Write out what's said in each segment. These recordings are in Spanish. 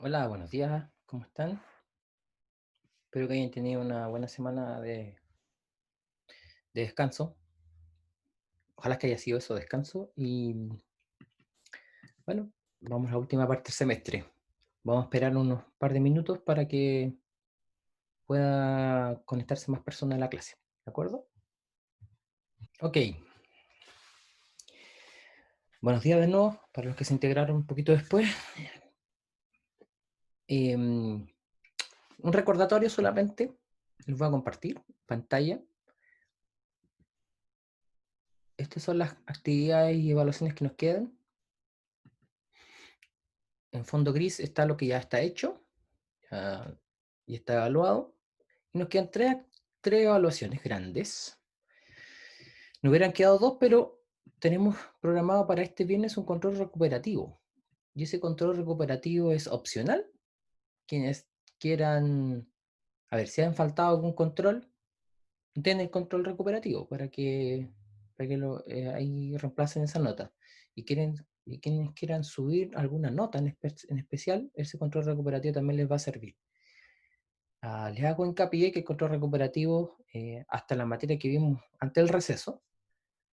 Hola, buenos días, ¿cómo están? Espero que hayan tenido una buena semana de descanso. Ojalá que haya sido eso, descanso. Y bueno, vamos a la última parte del semestre. Vamos a esperar unos par de minutos para que pueda conectarse más personas a la clase. ¿De acuerdo? Ok. Buenos días de nuevo, para los que se integraron un poquito después. Un recordatorio solamente. Les voy a compartir pantalla. Estas son las actividades y evaluaciones que nos quedan. En fondo gris está lo que ya está hecho y está evaluado. Y nos quedan tres evaluaciones grandes. Nos hubieran quedado dos, pero tenemos programado para este viernes un control recuperativo. Y ese control recuperativo es opcional. Quienes quieran, a ver, si han faltado algún control, den el control recuperativo para que ahí reemplacen esa nota. Y quienes quieran subir alguna nota en especial, ese control recuperativo también les va a servir. Les hago hincapié que el control recuperativo, hasta la materia que vimos ante el receso,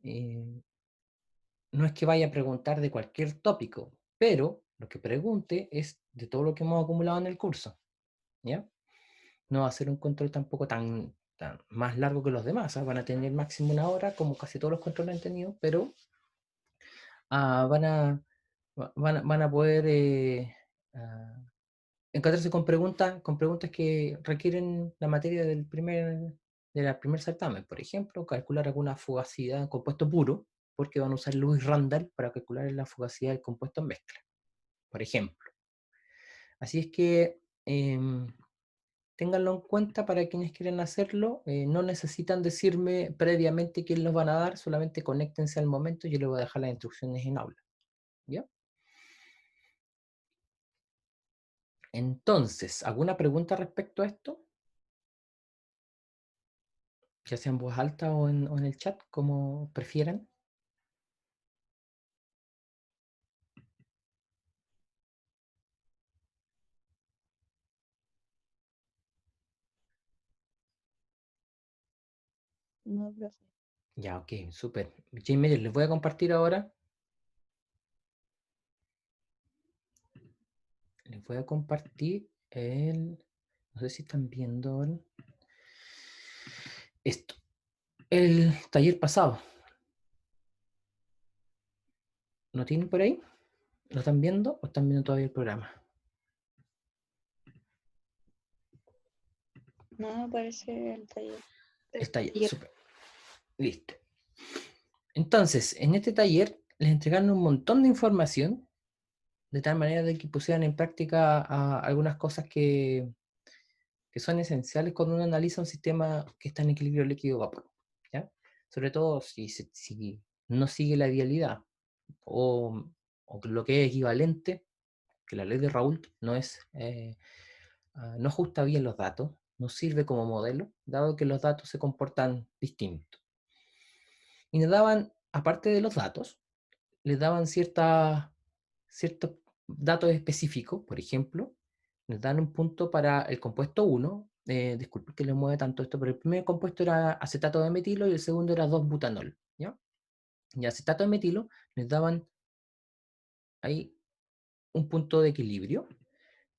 eh, no es que vaya a preguntar de cualquier tópico, pero lo que pregunte es de todo lo que hemos acumulado en el curso, ¿ya? No va a ser un control tampoco tan más largo que los demás, van a tener máximo una hora, como casi todos los controles han tenido, pero ah, van, a, van a poder ah, encontrarse con preguntas que requieren la materia del primer certamen. Por ejemplo, calcular alguna fugacidad en compuesto puro, porque van a usar Lewis Randall para calcular la fugacidad del compuesto en mezcla, por ejemplo. Así es que ténganlo en cuenta para quienes quieren hacerlo. No necesitan decirme previamente quién los van a dar, solamente conéctense al momento y yo les voy a dejar las instrucciones en aula. ¿Ya? Entonces, ¿alguna pregunta respecto a esto? Ya sea en voz alta o en el chat, como prefieran. No, profe. Ya, ok, súper. Gmail, les voy a compartir ahora. Les voy a compartir el. No sé si están viendo esto. El taller pasado. ¿Lo tienen por ahí? ¿Lo están viendo o están viendo todavía el programa? No me aparece el taller. El taller, Taller. súper. Listo. Entonces, en este taller les entregaron un montón de información, de tal manera de que pusieran en práctica algunas cosas que son esenciales cuando uno analiza un sistema que está en equilibrio líquido-vapor, ¿ya? Sobre todo si no sigue la vialidad o, o lo que es equivalente, que la ley de Raoult no ajusta bien los datos, no sirve como modelo, dado que los datos se comportan distintos. Y nos daban, aparte de los datos, les daban ciertos datos específicos. Por ejemplo, nos dan un punto para el compuesto 1. Disculpe que le mueve tanto esto, pero el primer compuesto era acetato de metilo y el segundo era 2-butanol. ¿Ya? Y acetato de metilo les daban ahí un punto de equilibrio.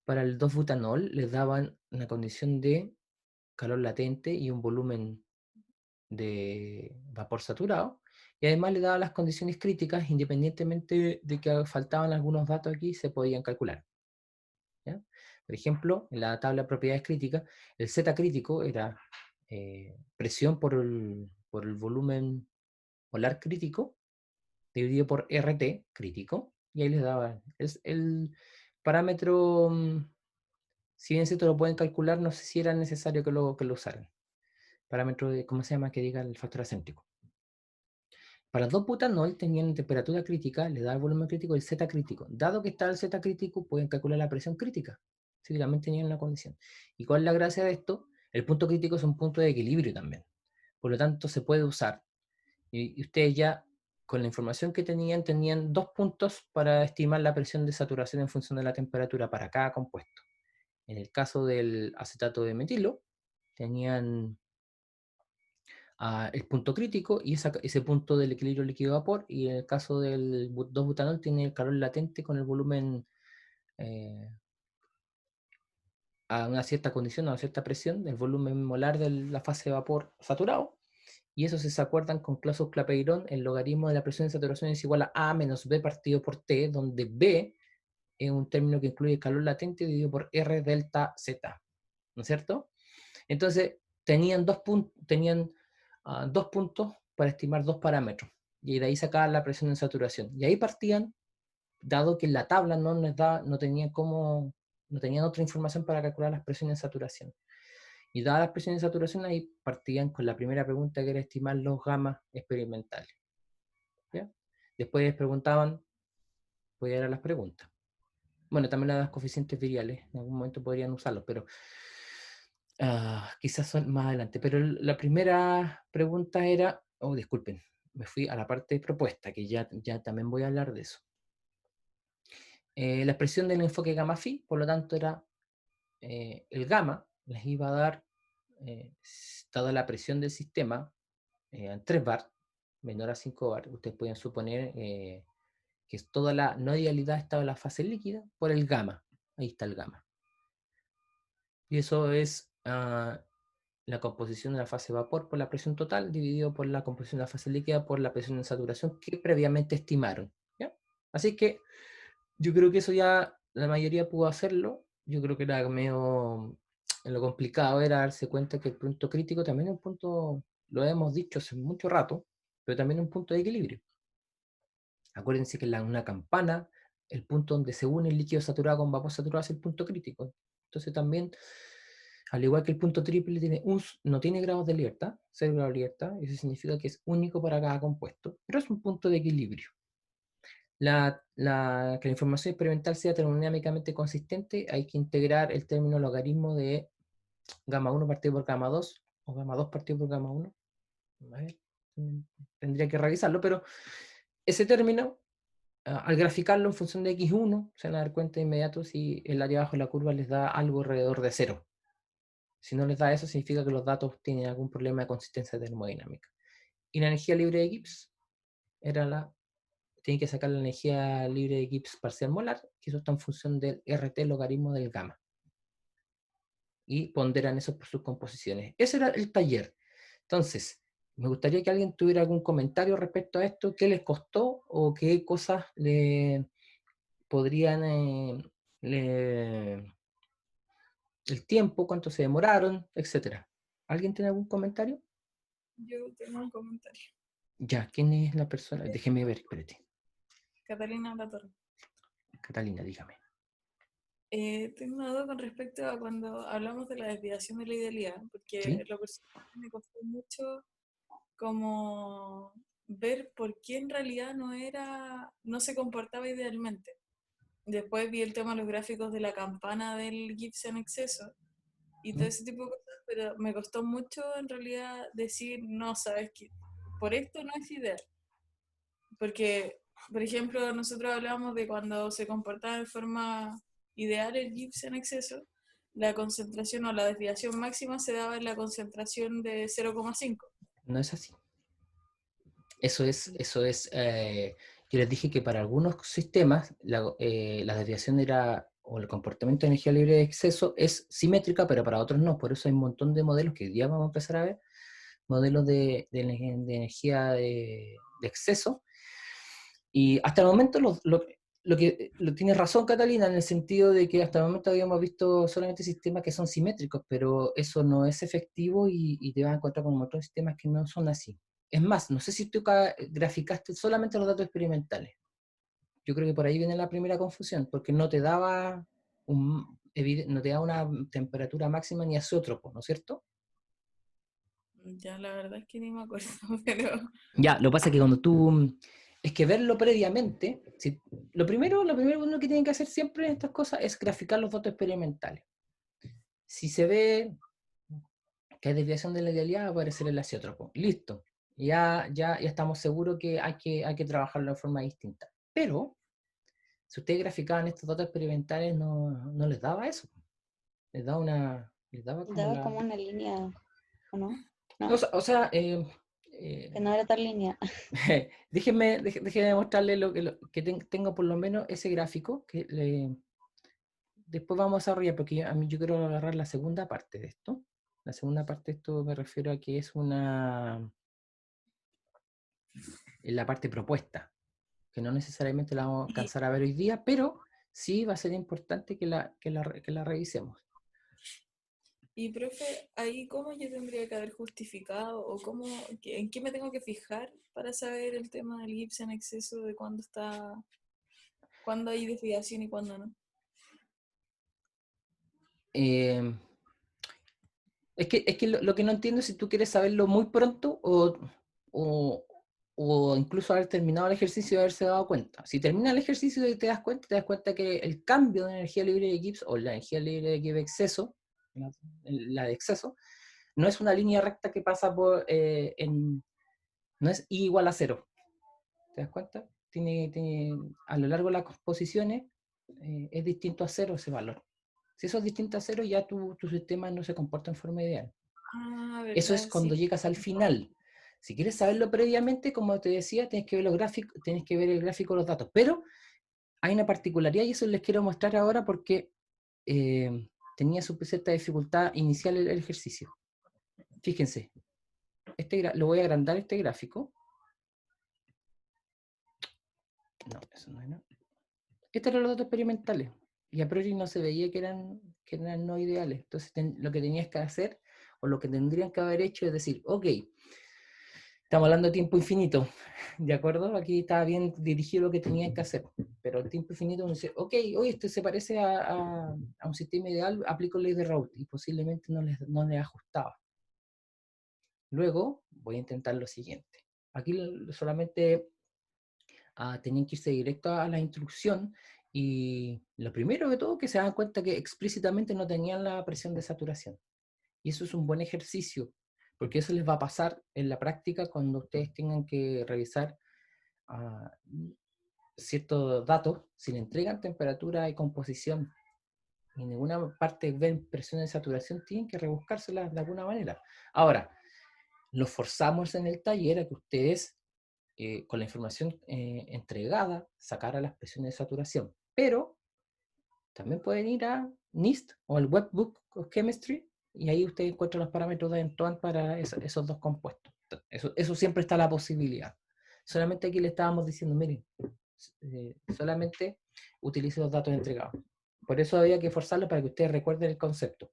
Para el 2-butanol les daban una condición de calor latente y un volumen de vapor saturado, y además le daba las condiciones críticas, independientemente de que faltaban algunos datos aquí, se podían calcular. ¿Ya? Por ejemplo, en la tabla de propiedades críticas, el Z crítico era presión por el volumen molar crítico dividido por RT crítico, y ahí les daba el parámetro. Si bien se te lo pueden calcular, no sé si era necesario que lo usaran. Parámetro de, ¿cómo se llama? Que diga el factor acéntrico. Para 2-butanol tenían temperatura crítica, le da el volumen crítico y el Z crítico. Dado que está el Z crítico, pueden calcular la presión crítica. Si también tenían la condición. ¿Y cuál es la gracia de esto? El punto crítico es un punto de equilibrio también. Por lo tanto, se puede usar. Y ustedes ya con la información que tenían 2 puntos para estimar la presión de saturación en función de la temperatura para cada compuesto. En el caso del acetato de metilo, tenían el punto crítico y ese punto del equilibrio líquido-vapor, y en el caso del 2-butanol tiene el calor latente con el volumen a una cierta condición, a una cierta presión, del volumen molar de la fase de vapor saturado, y eso, si se acuerdan con Clapeyron, el logaritmo de la presión de saturación es igual a A menos B partido por T, donde B es un término que incluye calor latente dividido por R delta Z, ¿no es cierto? Entonces, tenían 2 puntos para estimar 2 parámetros, y de ahí sacaban la presión de saturación. Y ahí partían, dado que en la tabla no tenían otra información para calcular las presiones de saturación. Y dadas las presiones de saturación, ahí partían con la primera pregunta, que era estimar los gamas experimentales. ¿Ya? Después les preguntaban, pues eran las preguntas. Bueno, también las coeficientes viriales, en algún momento podrían usarlos, pero quizás son más adelante. Pero la primera pregunta era, disculpen, me fui a la parte de propuesta, que ya también voy a hablar de eso. La expresión del enfoque gamma phi, por lo tanto, era el gamma les iba a dar, dada la presión del sistema, en 3 bar, menor a 5 bar, ustedes pueden suponer que toda la no idealidad estaba en la fase líquida por el gamma. Ahí está el gamma. Y eso es la composición de la fase vapor por la presión total dividido por la composición de la fase líquida por la presión de saturación que previamente estimaron. ¿Ya? Así que yo creo que eso ya la mayoría pudo hacerlo. Yo creo que era medio, lo complicado era darse cuenta que el punto crítico también es un punto, lo hemos dicho hace mucho rato, pero también es un punto de equilibrio. Acuérdense que en una campana, el punto donde se une el líquido saturado con vapor saturado es el punto crítico. Entonces también, al igual que el punto triple, no tiene grados de libertad, 0 grados de libertad, y eso significa que es único para cada compuesto, pero es un punto de equilibrio. Que la información experimental sea termodinámicamente consistente, hay que integrar el término logaritmo de gamma 1 partido por gamma 2, o gamma 2 partido por gamma 1. A ver, tendría que revisarlo, pero ese término, al graficarlo en función de x1, se van a dar cuenta de inmediato si el área bajo de la curva les da algo alrededor de 0. Si no les da eso, significa que los datos tienen algún problema de consistencia termodinámica. Y la energía libre de Gibbs tienen que sacar la energía libre de Gibbs parcial molar, que eso está en función del RT logaritmo del gamma. Y ponderan eso por sus composiciones. Ese era el taller. Entonces, me gustaría que alguien tuviera algún comentario respecto a esto, qué les costó o qué cosas le podrían, el tiempo, cuánto se demoraron, etcétera. ¿Alguien tiene algún comentario? Yo tengo un comentario. Ya, ¿quién es la persona? Déjeme ver, espérate. Catalina Latorre. Catalina, dígame. Tengo una duda con respecto a cuando hablamos de la desviación de la idealidad, porque ¿Sí? lo personal me costó mucho como ver por qué en realidad no se comportaba idealmente. Después vi el tema de los gráficos de la campana del Gibbs en exceso y todo ese tipo de cosas, pero me costó mucho en realidad decir, no, sabes que por esto no es ideal. Porque, por ejemplo, nosotros hablábamos de cuando se comportaba de forma ideal el Gibbs en exceso, la concentración o la desviación máxima se daba en la concentración de 0,5. No es así. Eso es, yo les dije que para algunos sistemas la desviación o el comportamiento de energía libre de exceso es simétrica, pero para otros no. Por eso hay un montón de modelos que hoy día vamos a empezar a ver, modelos de energía de exceso. Y hasta el momento lo tiene razón Catalina, en el sentido de que hasta el momento habíamos visto solamente sistemas que son simétricos, pero eso no es efectivo y te vas a encontrar con otros sistemas que no son así. Es más, no sé si tú graficaste solamente los datos experimentales. Yo creo que por ahí viene la primera confusión, porque no te daba una temperatura máxima ni azeótropo, ¿no es cierto? Ya la verdad es que ni me acuerdo, pero... Ya, lo que pasa es que cuando tú... Es que verlo previamente, lo primero uno que tiene que hacer siempre en estas cosas es graficar los datos experimentales. Si se ve que hay desviación de la idealidad, va a aparecer el azeótropo. Listo. ya estamos seguros que hay que trabajarlo de forma distinta. Pero, si ustedes graficaban estos datos experimentales, no les daba eso. Les daba como Daba como una línea, ¿o no? No, No, o sea, que no era tan línea. déjenme mostrarles que tengo por lo menos ese gráfico que después vamos a desarrollar, porque a mí yo quiero agarrar la segunda parte de esto. La segunda parte de esto me refiero a que es la parte propuesta, que no necesariamente la vamos a Y, alcanzar a ver hoy día, pero sí va a ser importante que la revisemos. y, profe, ahí cómo yo tendría que haber justificado o en qué me tengo que fijar para saber el tema del gips en exceso de cuándo hay desviación y cuándo no. Eh, es que lo que no entiendo es si tú quieres saberlo muy pronto o, o incluso haber terminado el ejercicio y haberse dado cuenta. Si terminas el ejercicio y te das cuenta que el cambio de energía libre de Gibbs o la energía libre de Gibbs exceso, la de exceso, no es una línea recta que pasa no es I igual a cero. ¿Te das cuenta? A lo largo de las posiciones es distinto a cero ese valor. Si eso es distinto a cero, ya tu sistema no se comporta en forma ideal. Ah, Eso es verdad, cuando sí. llegas al final. Si quieres saberlo previamente, como te decía, tienes que ver los gráficos, tienes que ver el gráfico de los datos. Pero hay una particularidad y eso les quiero mostrar ahora porque tenía su cierta dificultad inicial el ejercicio. Fíjense, lo voy a agrandar este gráfico. No, eso no era. Estos eran los datos experimentales. Y a priori no se veía que eran no ideales. Entonces lo que tenías que hacer, o lo que tendrían que haber hecho, es decir, ok, estamos hablando de tiempo infinito, ¿de acuerdo? Aquí estaba bien dirigido lo que tenían que hacer. Pero el tiempo infinito uno dice, ok, oye, esto se parece a un sistema ideal, aplico ley de Raoult, y posiblemente no les ajustaba. Luego voy a intentar lo siguiente. Aquí solamente tenían que irse directo a la instrucción y lo primero de todo que se dan cuenta que explícitamente no tenían la presión de saturación. Y eso es un buen ejercicio, porque eso les va a pasar en la práctica cuando ustedes tengan que revisar ciertos datos, si le entregan temperatura y composición y en ninguna parte ven presión de saturación, tienen que rebuscárselas de alguna manera. Ahora, los forzamos en el taller a que ustedes con la información entregada, sacar a las presiones de saturación. Pero también pueden ir a NIST o al Webbook of Chemistry y ahí ustedes encuentran los parámetros de Antoine para esos dos compuestos. Eso siempre está la posibilidad. Solamente aquí le estábamos diciendo, miren, solamente utilice los datos entregados. Por eso había que forzarlo para que ustedes recuerden el concepto.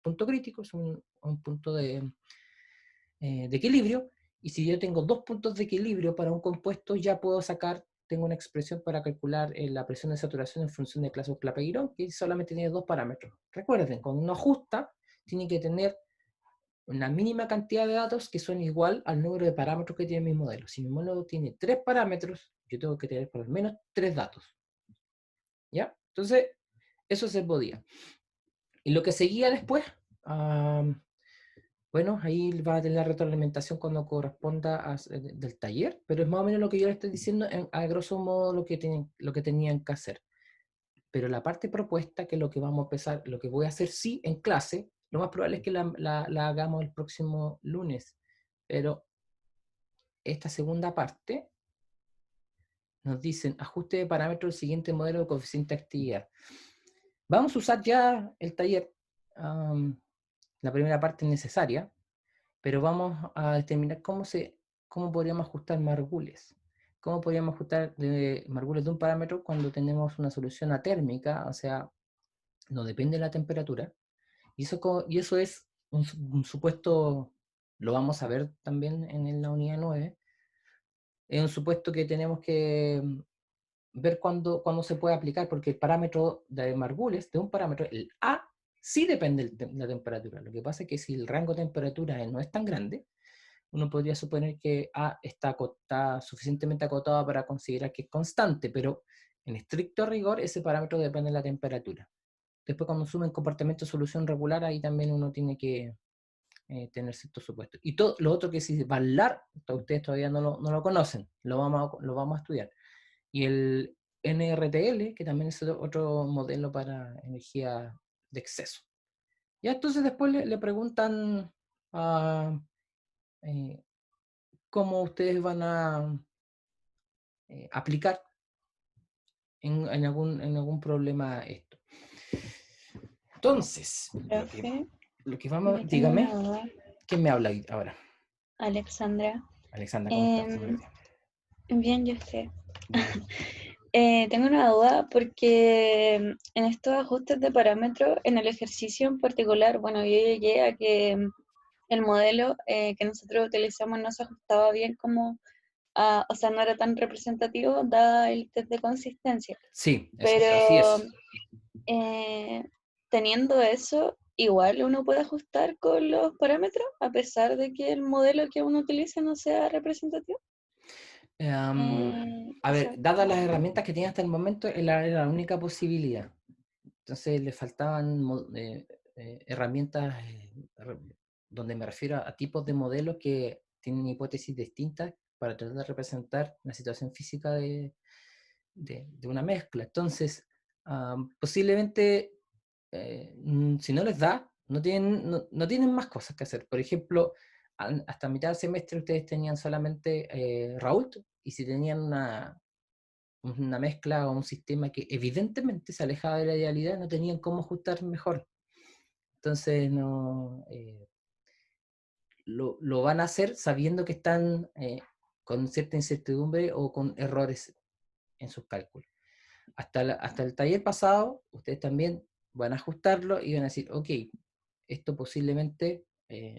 Punto crítico es un punto de equilibrio, y si yo tengo dos puntos de equilibrio para un compuesto, ya puedo tengo una expresión para calcular la presión de saturación en función de Clapeyron, que solamente tiene dos parámetros. Recuerden, cuando uno ajusta, tiene que tener una mínima cantidad de datos que son igual al número de parámetros que tiene mi modelo. Si mi modelo tiene 3 parámetros, yo tengo que tener por lo menos 3 datos. ¿Ya? Entonces, eso se podía. Y lo que seguía después, bueno, ahí va a tener la retroalimentación cuando corresponda del taller, pero es más o menos lo que yo le estoy diciendo, a grosso modo lo que tenían que hacer. Pero la parte propuesta, que es lo que vamos a empezar, lo que voy a hacer sí en clase, lo más probable es que la hagamos el próximo lunes. Pero esta segunda parte nos dicen ajuste de parámetros del siguiente modelo de coeficiente de actividad. Vamos a usar ya el taller. La primera parte es necesaria, pero vamos a determinar cómo podríamos ajustar margules. ¿Cómo podríamos ajustar margules de un parámetro cuando tenemos una solución atérmica? O sea, no depende de la temperatura. Y eso es un supuesto, lo vamos a ver también en la unidad 9. Es un supuesto que tenemos que ver cuándo se puede aplicar, porque el parámetro de margules, de un parámetro, el A, sí depende de la temperatura. Lo que pasa es que si el rango de temperatura no es tan grande, uno podría suponer que A está suficientemente acotado para considerar que es constante, pero en estricto rigor ese parámetro depende de la temperatura. Después cuando sumen comportamiento de solución regular, ahí también uno tiene que tener ciertos supuestos. Y todo lo otro que es VALAR, ustedes todavía no lo conocen, lo vamos a estudiar. Y el NRTL, que también es otro modelo para energía de exceso. Ya entonces después le preguntan cómo ustedes van a aplicar en algún problema esto. Entonces, Profe, lo que vamos, yo tengo dígame, una duda. ¿quién me habla ahora? Alexandra. Alexandra, ¿cómo estás? Bien, yo sé. Dígame. Tengo una duda porque en estos ajustes de parámetros, en el ejercicio en particular, bueno, yo llegué a que el modelo que nosotros utilizamos no se ajustaba bien como, o sea, no era tan representativo dada el test de consistencia. Sí, exacto, así Pero es. teniendo eso, igual uno puede ajustar con los parámetros a pesar de que el modelo que uno utilice no sea representativo. A O ver, sea, dadas las herramientas que tiene hasta el momento, era la única posibilidad. Entonces le faltaban herramientas donde me refiero a tipos de modelos que tienen hipótesis distintas para tratar de representar la situación física de una mezcla. Entonces, posiblemente, si no les da, no tienen más cosas que hacer. Por ejemplo, hasta mitad del semestre ustedes tenían solamente Raoult, y si tenían una mezcla o un sistema que evidentemente se alejaba de la idealidad, no tenían cómo ajustar mejor. Entonces, lo van a hacer sabiendo que están con cierta incertidumbre o con errores en sus cálculos. Hasta el taller pasado, ustedes también van a ajustarlo y van a decir, ok, esto posiblemente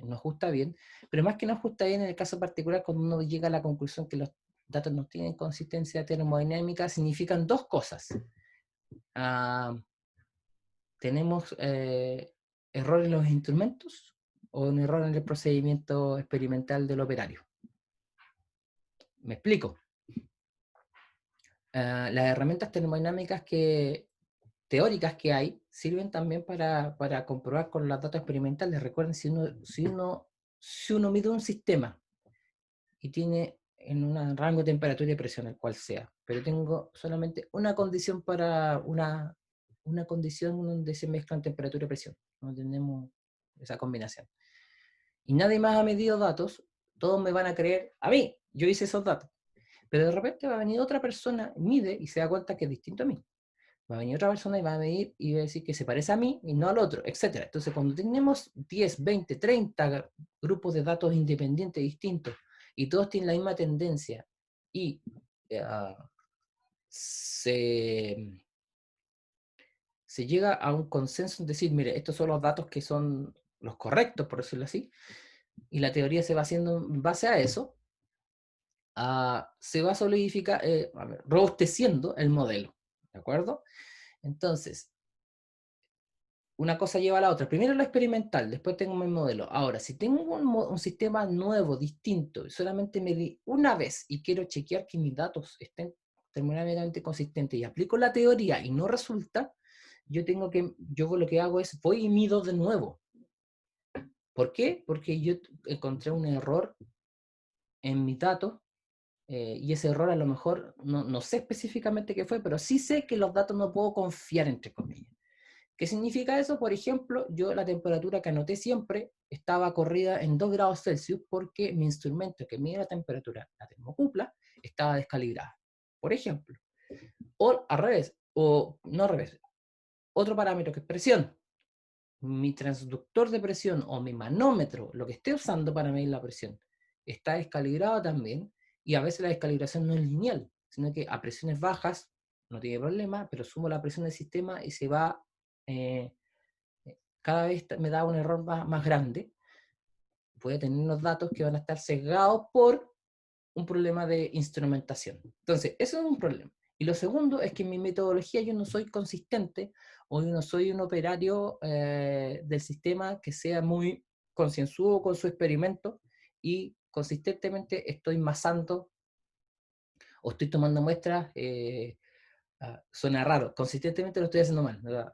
no ajusta bien, pero más que no ajusta bien en el caso particular, cuando uno llega a la conclusión que los datos no tienen consistencia termodinámica, significan dos cosas. Tenemos error en los instrumentos o un error en el procedimiento experimental del operario. ¿Me explico? Las herramientas termodinámicas teóricas que hay sirven también para comprobar con los datos experimentales. Recuerden, si uno mide un sistema y tiene en un rango de temperatura y presión, el cual sea, pero tengo solamente una condición para una condición donde se mezclan temperatura y presión, no tenemos esa combinación. Y nadie más ha medido datos, todos me van a creer a mí, yo hice esos datos. Pero de repente va a venir otra persona, mide y se da cuenta que es distinto a mí. Va a venir otra persona y va a medir y va a decir que se parece a mí y no al otro, etc. Entonces, cuando tenemos 10, 20, 30 grupos de datos independientes distintos y todos tienen la misma tendencia y se llega a un consenso en decir, mire, estos son los datos que son los correctos, por decirlo así, y la teoría se va haciendo en base a eso, se va a solidificar, robusteciendo el modelo, ¿de acuerdo? Entonces, una cosa lleva a la otra. Primero lo experimental, después tengo mi modelo. Ahora, si tengo un sistema nuevo, distinto, y solamente medí una vez y quiero chequear que mis datos estén termodinámicamente consistentes y aplico la teoría y no resulta, yo lo que hago es voy y mido de nuevo. ¿Por qué? Porque yo encontré un error en mis datos y ese error a lo mejor no sé específicamente qué fue, pero sí sé que los datos no puedo confiar, entre comillas. ¿Qué significa eso? Por ejemplo, yo la temperatura que anoté siempre estaba corrida en 2 grados Celsius porque mi instrumento que mide la temperatura, la termocupla, estaba descalibrada. Por ejemplo. O al revés, o no al revés. Otro parámetro que es presión. Mi transductor de presión o mi manómetro, lo que esté usando para medir la presión, está descalibrado también, y a veces la descalibración no es lineal, sino que a presiones bajas no tiene problema, pero sumo la presión del sistema y se va, cada vez me da un error más grande. Voy a tener unos datos que van a estar sesgados por un problema de instrumentación. Entonces, eso es un problema. Y lo segundo es que en mi metodología yo no soy consistente o yo no soy un operario del sistema que sea muy concienzudo con su experimento y consistentemente estoy masando o estoy tomando muestras, suena raro, consistentemente lo estoy haciendo mal, ¿verdad?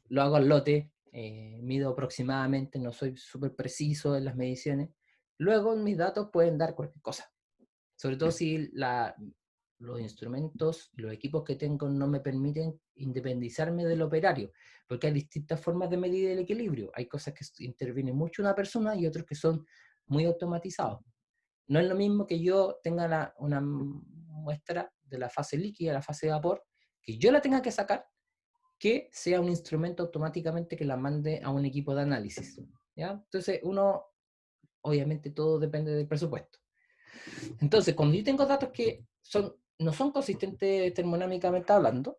Lo hago al lote, mido aproximadamente, no soy súper preciso en las mediciones. Luego mis datos pueden dar cualquier cosa. Sobre todo si los instrumentos, los equipos que tengo no me permiten independizarme del operario, porque hay distintas formas de medir el equilibrio. Hay cosas que interviene mucho una persona y otros que son muy automatizados. No es lo mismo que yo tenga una muestra de la fase líquida, la fase de vapor, que yo la tenga que sacar, que sea un instrumento automáticamente que la mande a un equipo de análisis. ¿Ya? Entonces, obviamente todo depende del presupuesto. Entonces, cuando yo tengo datos que no son consistentes termodinámicamente hablando,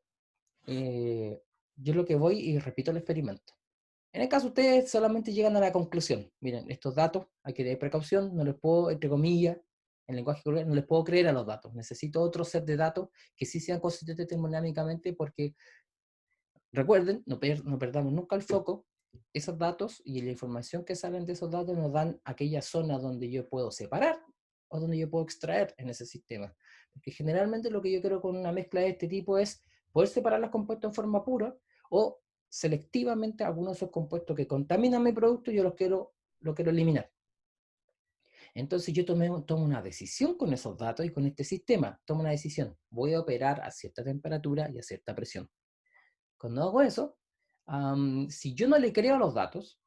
yo lo que voy y repito el experimento. En el caso ustedes solamente llegan a la conclusión. Miren, estos datos hay que tener precaución, no les puedo, entre comillas, en lenguaje coloquial, no les puedo creer a los datos. Necesito otro set de datos que sí sean consistentes termodinámicamente porque, recuerden, no perdamos nunca el foco. Esos datos y la información que salen de esos datos nos dan aquella zona donde yo puedo separar o donde yo puedo extraer en ese sistema. Porque generalmente lo que yo quiero con una mezcla de este tipo es poder separar los compuestos en forma pura o selectivamente algunos de esos compuestos que contaminan mi producto yo lo quiero eliminar. Entonces yo tomo una decisión con esos datos y con este sistema. Tomo una decisión. Voy a operar a cierta temperatura y a cierta presión. Cuando hago eso, si yo no le creo a los datos,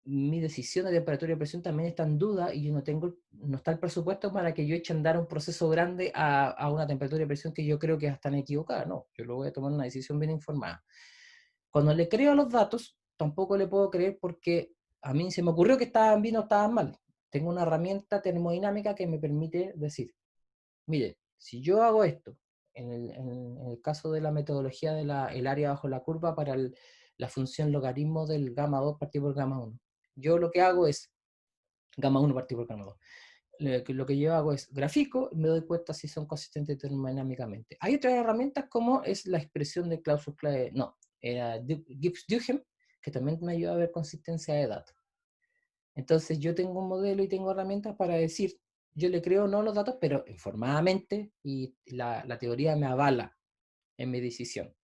mi decisión de temperatura y presión también está en duda y yo no está el presupuesto para que yo eche a andar un proceso grande a una temperatura y presión que yo creo que están equivocadas. No, yo lo voy a tomar una decisión bien informada. Cuando le creo a los datos, tampoco le puedo creer porque a mí se me ocurrió que estaban bien o estaban mal. Tengo una herramienta termodinámica que me permite decir, mire, si yo hago esto, en el caso de la metodología del área bajo la curva para la función logaritmo del gamma 2 partido por gamma 1, yo lo que hago es gamma 1 partido por gamma 2. Lo que yo hago es grafico y me doy cuenta si son consistentes termodinámicamente. Hay otras herramientas como es la expresión de Clausius-Clave, no, era Gibbs-Duhem, que también me ayuda a ver consistencia de datos. Entonces yo tengo un modelo y tengo herramientas para decir, yo le creo no los datos, pero informadamente, y la teoría me avala en mi decisión.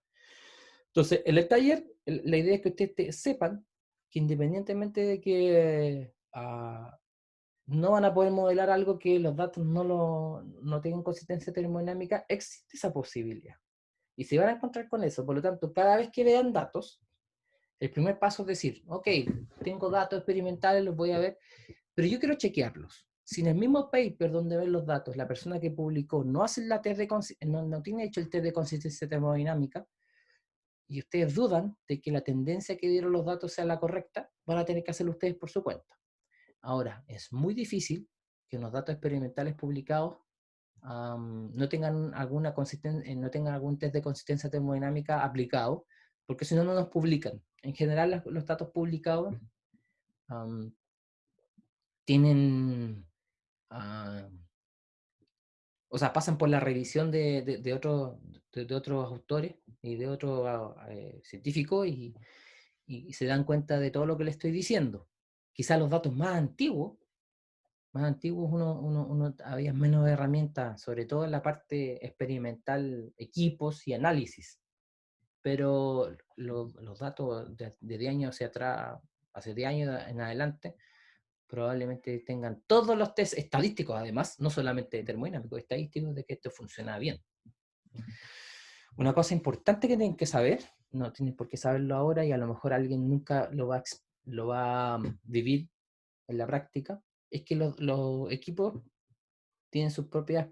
Entonces, en el taller, la idea es que ustedes sepan que independientemente de que no van a poder modelar algo que los datos no tengan consistencia termodinámica, existe esa posibilidad. Y se van a encontrar con eso. Por lo tanto, cada vez que vean datos, el primer paso es decir, ok, tengo datos experimentales, los voy a ver, pero yo quiero chequearlos. Si en el mismo paper donde ven los datos, la persona que publicó no hace no tiene hecho el test de consistencia termodinámica, y ustedes dudan de que la tendencia que dieron los datos sea la correcta, van a tener que hacerlo ustedes por su cuenta. Ahora, es muy difícil que los datos experimentales publicados no tengan no tengan algún test de consistencia termodinámica aplicado, porque si no, no nos publican. En general, los datos publicados tienen, o sea, pasan por la revisión de otros autores y de otros científicos y se dan cuenta de todo lo que les estoy diciendo. Quizás los datos más antiguos había menos herramientas, sobre todo en la parte experimental, equipos y análisis. Pero los datos de 10 años hacia atrás, hace 10 años en adelante, probablemente tengan todos los test estadísticos, además, no solamente termodinámicos, estadísticos de que esto funciona bien. Una cosa importante que tienen que saber, no tienen por qué saberlo ahora y a lo mejor alguien nunca lo va a vivir en la práctica, es que los equipos tienen sus propias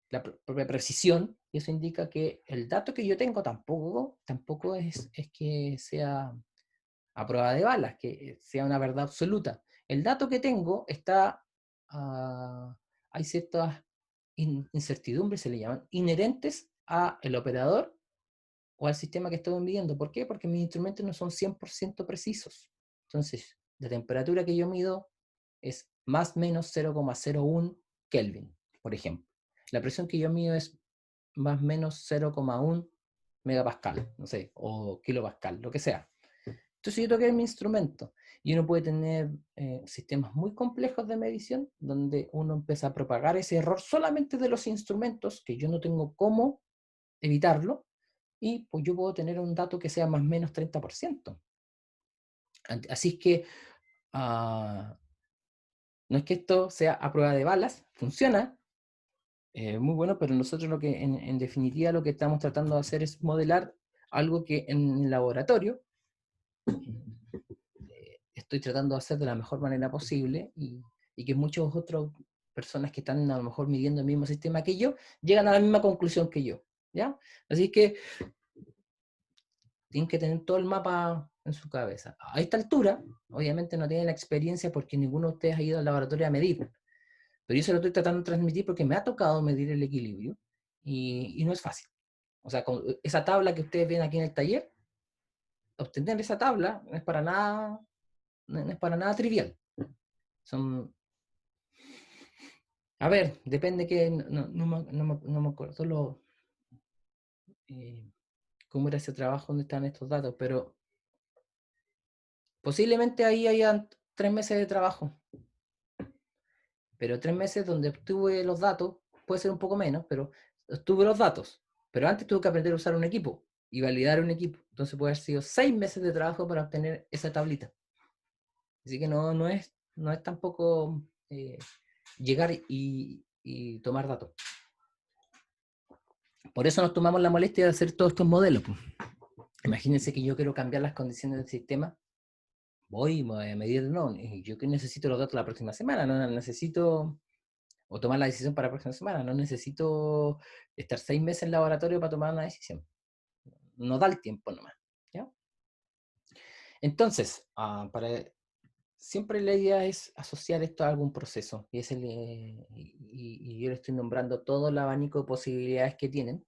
la propia precisión y eso indica que el dato que yo tengo tampoco es que sea a prueba de balas, que sea una verdad absoluta. El dato que tengo hay ciertas incertidumbres, se le llaman, inherentes al operador o al sistema que estoy midiendo. ¿Por qué? Porque mis instrumentos no son 100% precisos. Entonces, la temperatura que yo mido es más o menos 0,01 Kelvin, por ejemplo. La presión que yo mido es más o menos 0,1 megapascal, no sé, o kilopascal, lo que sea. Entonces yo toqué mi instrumento y uno puede tener sistemas muy complejos de medición donde uno empieza a propagar ese error solamente de los instrumentos que yo no tengo cómo evitarlo y pues yo puedo tener un dato que sea más o menos 30%. Así es que no es que esto sea a prueba de balas, funciona, muy bueno, pero nosotros lo que en definitiva lo que estamos tratando de hacer es modelar algo que en el laboratorio estoy tratando de hacer de la mejor manera posible y que muchas otras personas que están a lo mejor midiendo el mismo sistema que yo llegan a la misma conclusión que yo, ¿ya? Así que tienen que tener todo el mapa en su cabeza. A esta altura, obviamente no tienen la experiencia porque ninguno de ustedes ha ido al laboratorio a medir, pero yo se lo estoy tratando de transmitir porque me ha tocado medir el equilibrio y no es fácil. O sea, con esa tabla que ustedes ven aquí en el taller, obtener esa tabla no es para nada, no es para nada trivial. Son, a ver, depende que, no me acuerdo cómo era ese trabajo, dónde están estos datos, pero posiblemente ahí hayan 3 meses de trabajo. Pero 3 meses donde obtuve los datos, puede ser un poco menos, pero obtuve los datos. Pero antes tuve que aprender a usar un equipo y validar un equipo. Entonces puede haber sido 6 meses de trabajo para obtener esa tablita. Así que no es tampoco llegar y tomar datos. Por eso nos tomamos la molestia de hacer todos estos modelos. Imagínense que yo quiero cambiar las condiciones del sistema. Voy a medir, no, yo que necesito los datos la próxima semana, no necesito, o tomar la decisión para la próxima semana, no necesito estar 6 meses en el laboratorio para tomar una decisión. No da el tiempo nomás. ¿Ya? Entonces, siempre la idea es asociar esto a algún proceso, y yo le estoy nombrando todo el abanico de posibilidades que tienen,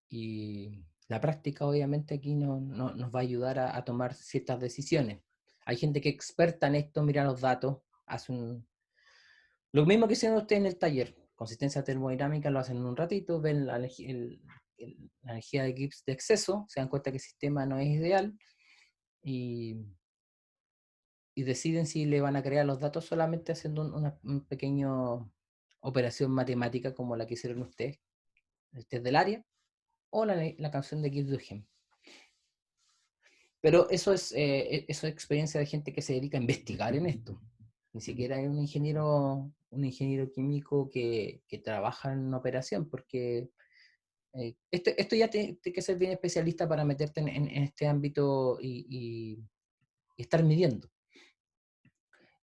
y la práctica obviamente aquí nos va a ayudar a tomar ciertas decisiones. Hay gente que es experta en esto, mira los datos, lo mismo que hicieron ustedes en el taller, consistencia termodinámica, lo hacen en un ratito, ven la energía de Gibbs de exceso, se dan cuenta que el sistema no es ideal, y deciden si le van a crear los datos solamente haciendo una pequeña operación matemática como la que hicieron ustedes, el test del área, o la canción de Gibbs-Duhem. Pero eso es experiencia de gente que se dedica a investigar en esto. Ni siquiera hay un ingeniero químico que trabaja en una operación, porque esto ya tiene que ser bien especialista para meterte en este ámbito y estar midiendo.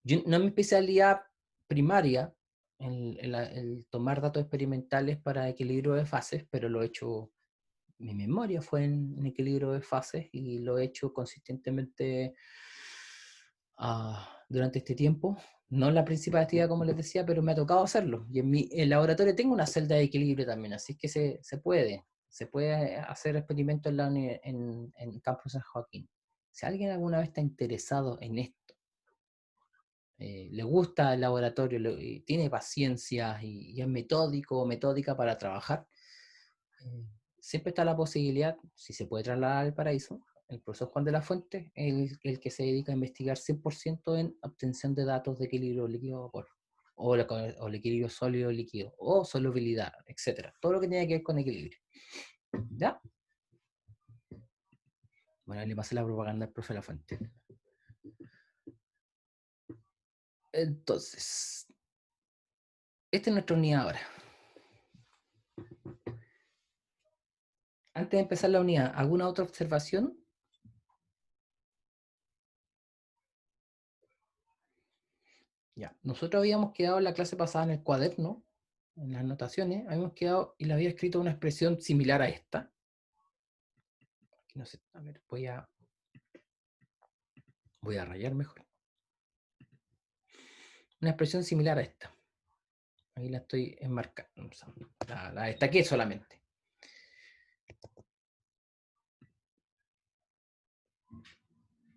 No es mi especialidad primaria el tomar datos experimentales para equilibrio de fases, pero lo he hecho. Mi memoria fue en equilibrio de fases y lo he hecho consistentemente durante este tiempo. No es la principal actividad, como les decía, pero me ha tocado hacerlo. Y en el laboratorio tengo una celda de equilibrio también, así que se puede hacer experimentos en Campus San Joaquín. Si alguien alguna vez está interesado en esto, le gusta el laboratorio, tiene paciencia y es metódico o metódica para trabajar, siempre está la posibilidad, si se puede trasladar al paraíso, el profesor Juan de la Fuente, el que se dedica a investigar 100% en obtención de datos de equilibrio líquido-vapor, o el equilibrio sólido-líquido, o solubilidad, etc. Todo lo que tiene que ver con equilibrio. ¿Ya? Bueno, le pasé la propaganda al profe de la Fuente. Entonces, esta es nuestra unidad ahora. Antes de empezar la unidad, ¿alguna otra observación? Ya. Nosotros habíamos quedado en la clase pasada en el cuaderno, en las anotaciones, habíamos quedado y le había escrito una expresión similar a esta. Aquí no sé, a ver, voy a rayar mejor. Una expresión similar a esta. Ahí la estoy enmarcando. La destaqué solamente.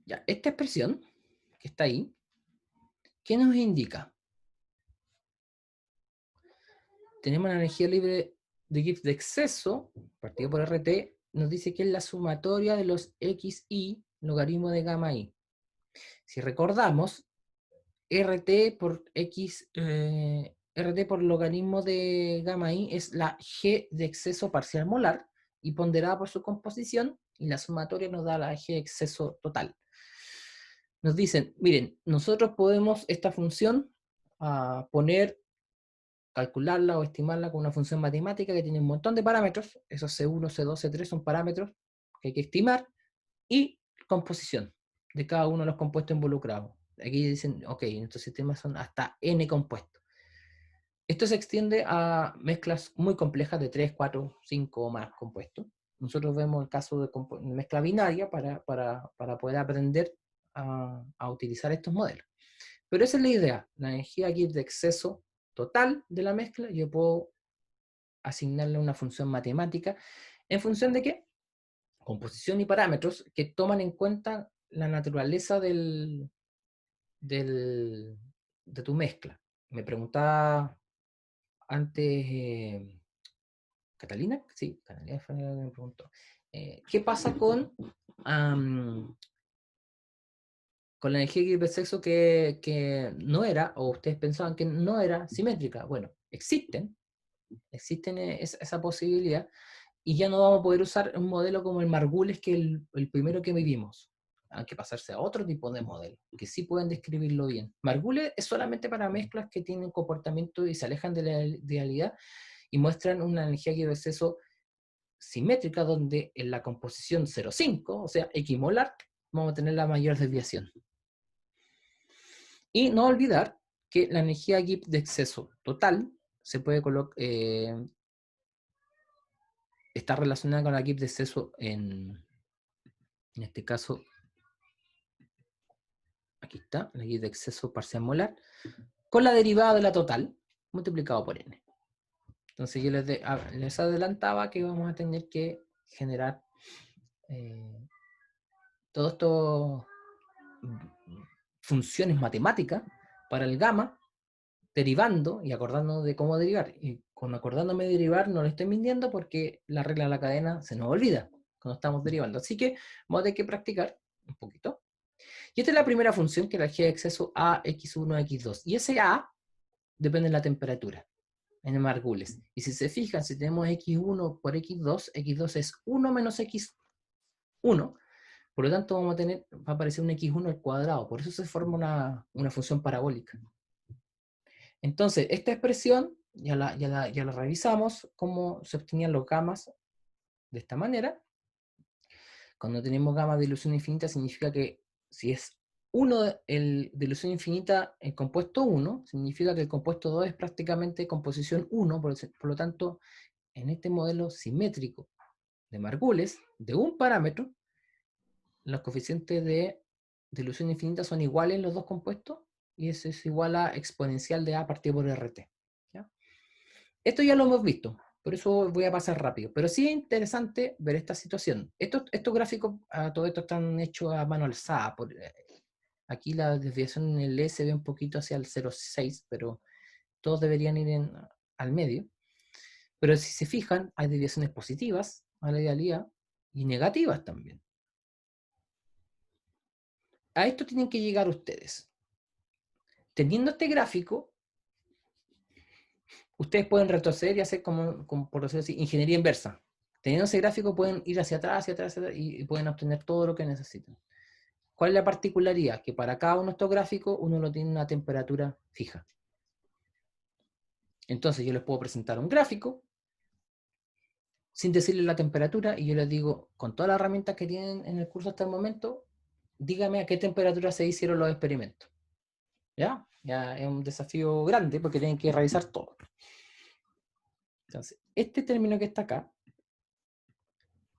Ya, esta expresión que está ahí, ¿qué nos indica? Tenemos la energía libre de Gibbs de exceso, partido por RT, nos dice que es la sumatoria de los XI logaritmo de gamma I. Si recordamos, RT por RT por logaritmo de gamma I es la G de exceso parcial molar, y ponderada por su composición, y la sumatoria nos da la eje de exceso total. Nos dicen, miren, nosotros podemos esta función calcularla o estimarla con una función matemática que tiene un montón de parámetros, esos C1, C2, C3 son parámetros que hay que estimar, y composición de cada uno de los compuestos involucrados. Aquí dicen, ok, en estos sistemas son hasta n compuestos. Esto se extiende a mezclas muy complejas de 3, 4, 5 o más compuestos. Nosotros vemos el caso de mezcla binaria para poder aprender a utilizar estos modelos. Pero esa es la idea. La energía Gibbs de exceso total de la mezcla, yo puedo asignarle una función matemática en función de qué? Composición y parámetros que toman en cuenta la naturaleza de tu mezcla. Me preguntaba antes Catalina, sí, Catalina fue la que me preguntó. ¿Qué pasa con la energía de sexo que no era, o ustedes pensaban que no era simétrica? Bueno, existen esa posibilidad, y ya no vamos a poder usar un modelo como el Margules, que es el primero que vivimos. Hay que pasarse a otro tipo de modelo, que sí pueden describirlo bien. Margules es solamente para mezclas que tienen comportamiento y se alejan de la idealidad y muestran una energía de exceso simétrica, donde en la composición 0,5, o sea, equimolar, vamos a tener la mayor desviación. Y no olvidar que la energía Gibbs de exceso total se puede está relacionada con la Gibbs de exceso en este caso, aquí está, la Gibbs de exceso parcial molar, con la derivada de la total, multiplicado por n. Entonces yo les adelantaba que vamos a tener que generar todo esto, funciones matemáticas para el gamma, derivando y acordándonos de cómo derivar. Y con acordándome de derivar no le estoy mintiendo, porque la regla de la cadena se nos olvida cuando estamos derivando. Así que vamos a tener que practicar un poquito. Y esta es la primera función, que es la energía de exceso a x1, x2. Y ese a depende de la temperatura en el Margules. Y si se fijan, si tenemos x1 por x2, x2 es 1 menos x1. Por lo tanto, va a aparecer un x1 al cuadrado. Por eso se forma una función parabólica. Entonces, esta expresión ya la revisamos, cómo se obtenían los gamas de esta manera. Cuando tenemos gamas de ilusión infinita, significa que si es 1 de ilusión infinita, el compuesto 1, significa que el compuesto 2 es prácticamente composición 1, por lo tanto, en este modelo simétrico de Margules, de un parámetro, los coeficientes de ilusión infinita son iguales en los dos compuestos, y eso es igual a exponencial de A partido por RT. ¿Ya? Esto ya lo hemos visto, por eso voy a pasar rápido. Pero sí es interesante ver esta situación. Estos gráficos, todo esto están hechos a mano alzada. Aquí la desviación en el E se ve un poquito hacia el 0,6, pero todos deberían ir al medio. Pero si se fijan, hay desviaciones positivas a la idealidad y negativas también. A esto tienen que llegar ustedes. Teniendo este gráfico, ustedes pueden retroceder y hacer, como por decirlo así, ingeniería inversa. Teniendo ese gráfico pueden ir hacia atrás, y pueden obtener todo lo que necesitan. ¿Cuál es la particularidad? Que para cada uno de estos gráficos uno lo tiene una temperatura fija. Entonces yo les puedo presentar un gráfico sin decirles la temperatura, y yo les digo, con todas las herramientas que tienen en el curso hasta el momento, dígame a qué temperatura se hicieron los experimentos. ¿Ya? Ya es un desafío grande, porque tienen que revisar todo. Entonces, este término que está acá,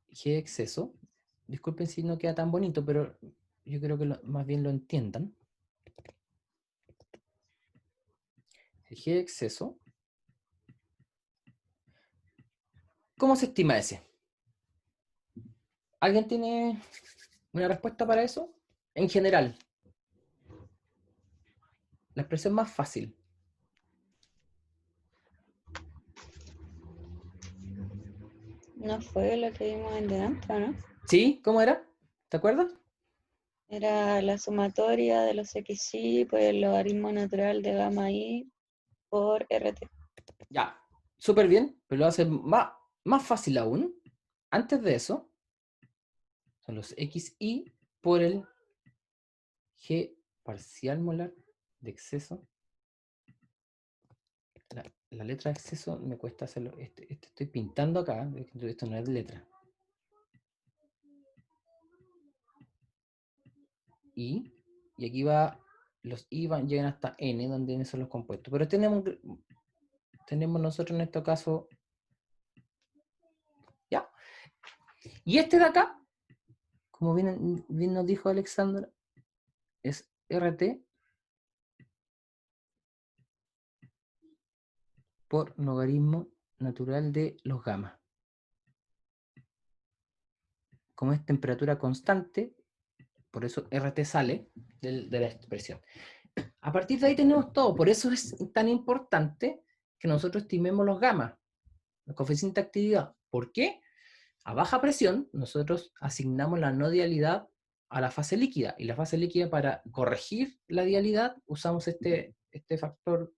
G de exceso, disculpen si no queda tan bonito, pero yo creo que más bien lo entiendan. El G de exceso, ¿cómo se estima ese? ¿Alguien tiene una respuesta para eso? En general, la expresión más fácil. No fue lo que vimos en delante, ¿no? ¿Sí? ¿Cómo era? ¿Te acuerdas? Era la sumatoria de los XY por el logaritmo natural de gamma I por RT. Ya, súper bien, pero lo hace más fácil aún. Antes de eso, son los xi por el g parcial molar de exceso. La letra de exceso me cuesta hacerlo. Estoy pintando acá, esto no es letra. Y aquí va, los i llegan hasta n, donde n son los compuestos. Pero tenemos nosotros en este caso, ¿ya? Y este de acá, como bien nos dijo Alexandra, es RT por logaritmo natural de los gamma. Como es temperatura constante, por eso RT sale de la expresión. A partir de ahí tenemos todo. Por eso es tan importante que nosotros estimemos los gamma, los coeficientes de actividad. ¿Por qué? A baja presión, nosotros asignamos la no dialidad a la fase líquida. Y la fase líquida, para corregir la dialidad, usamos este factor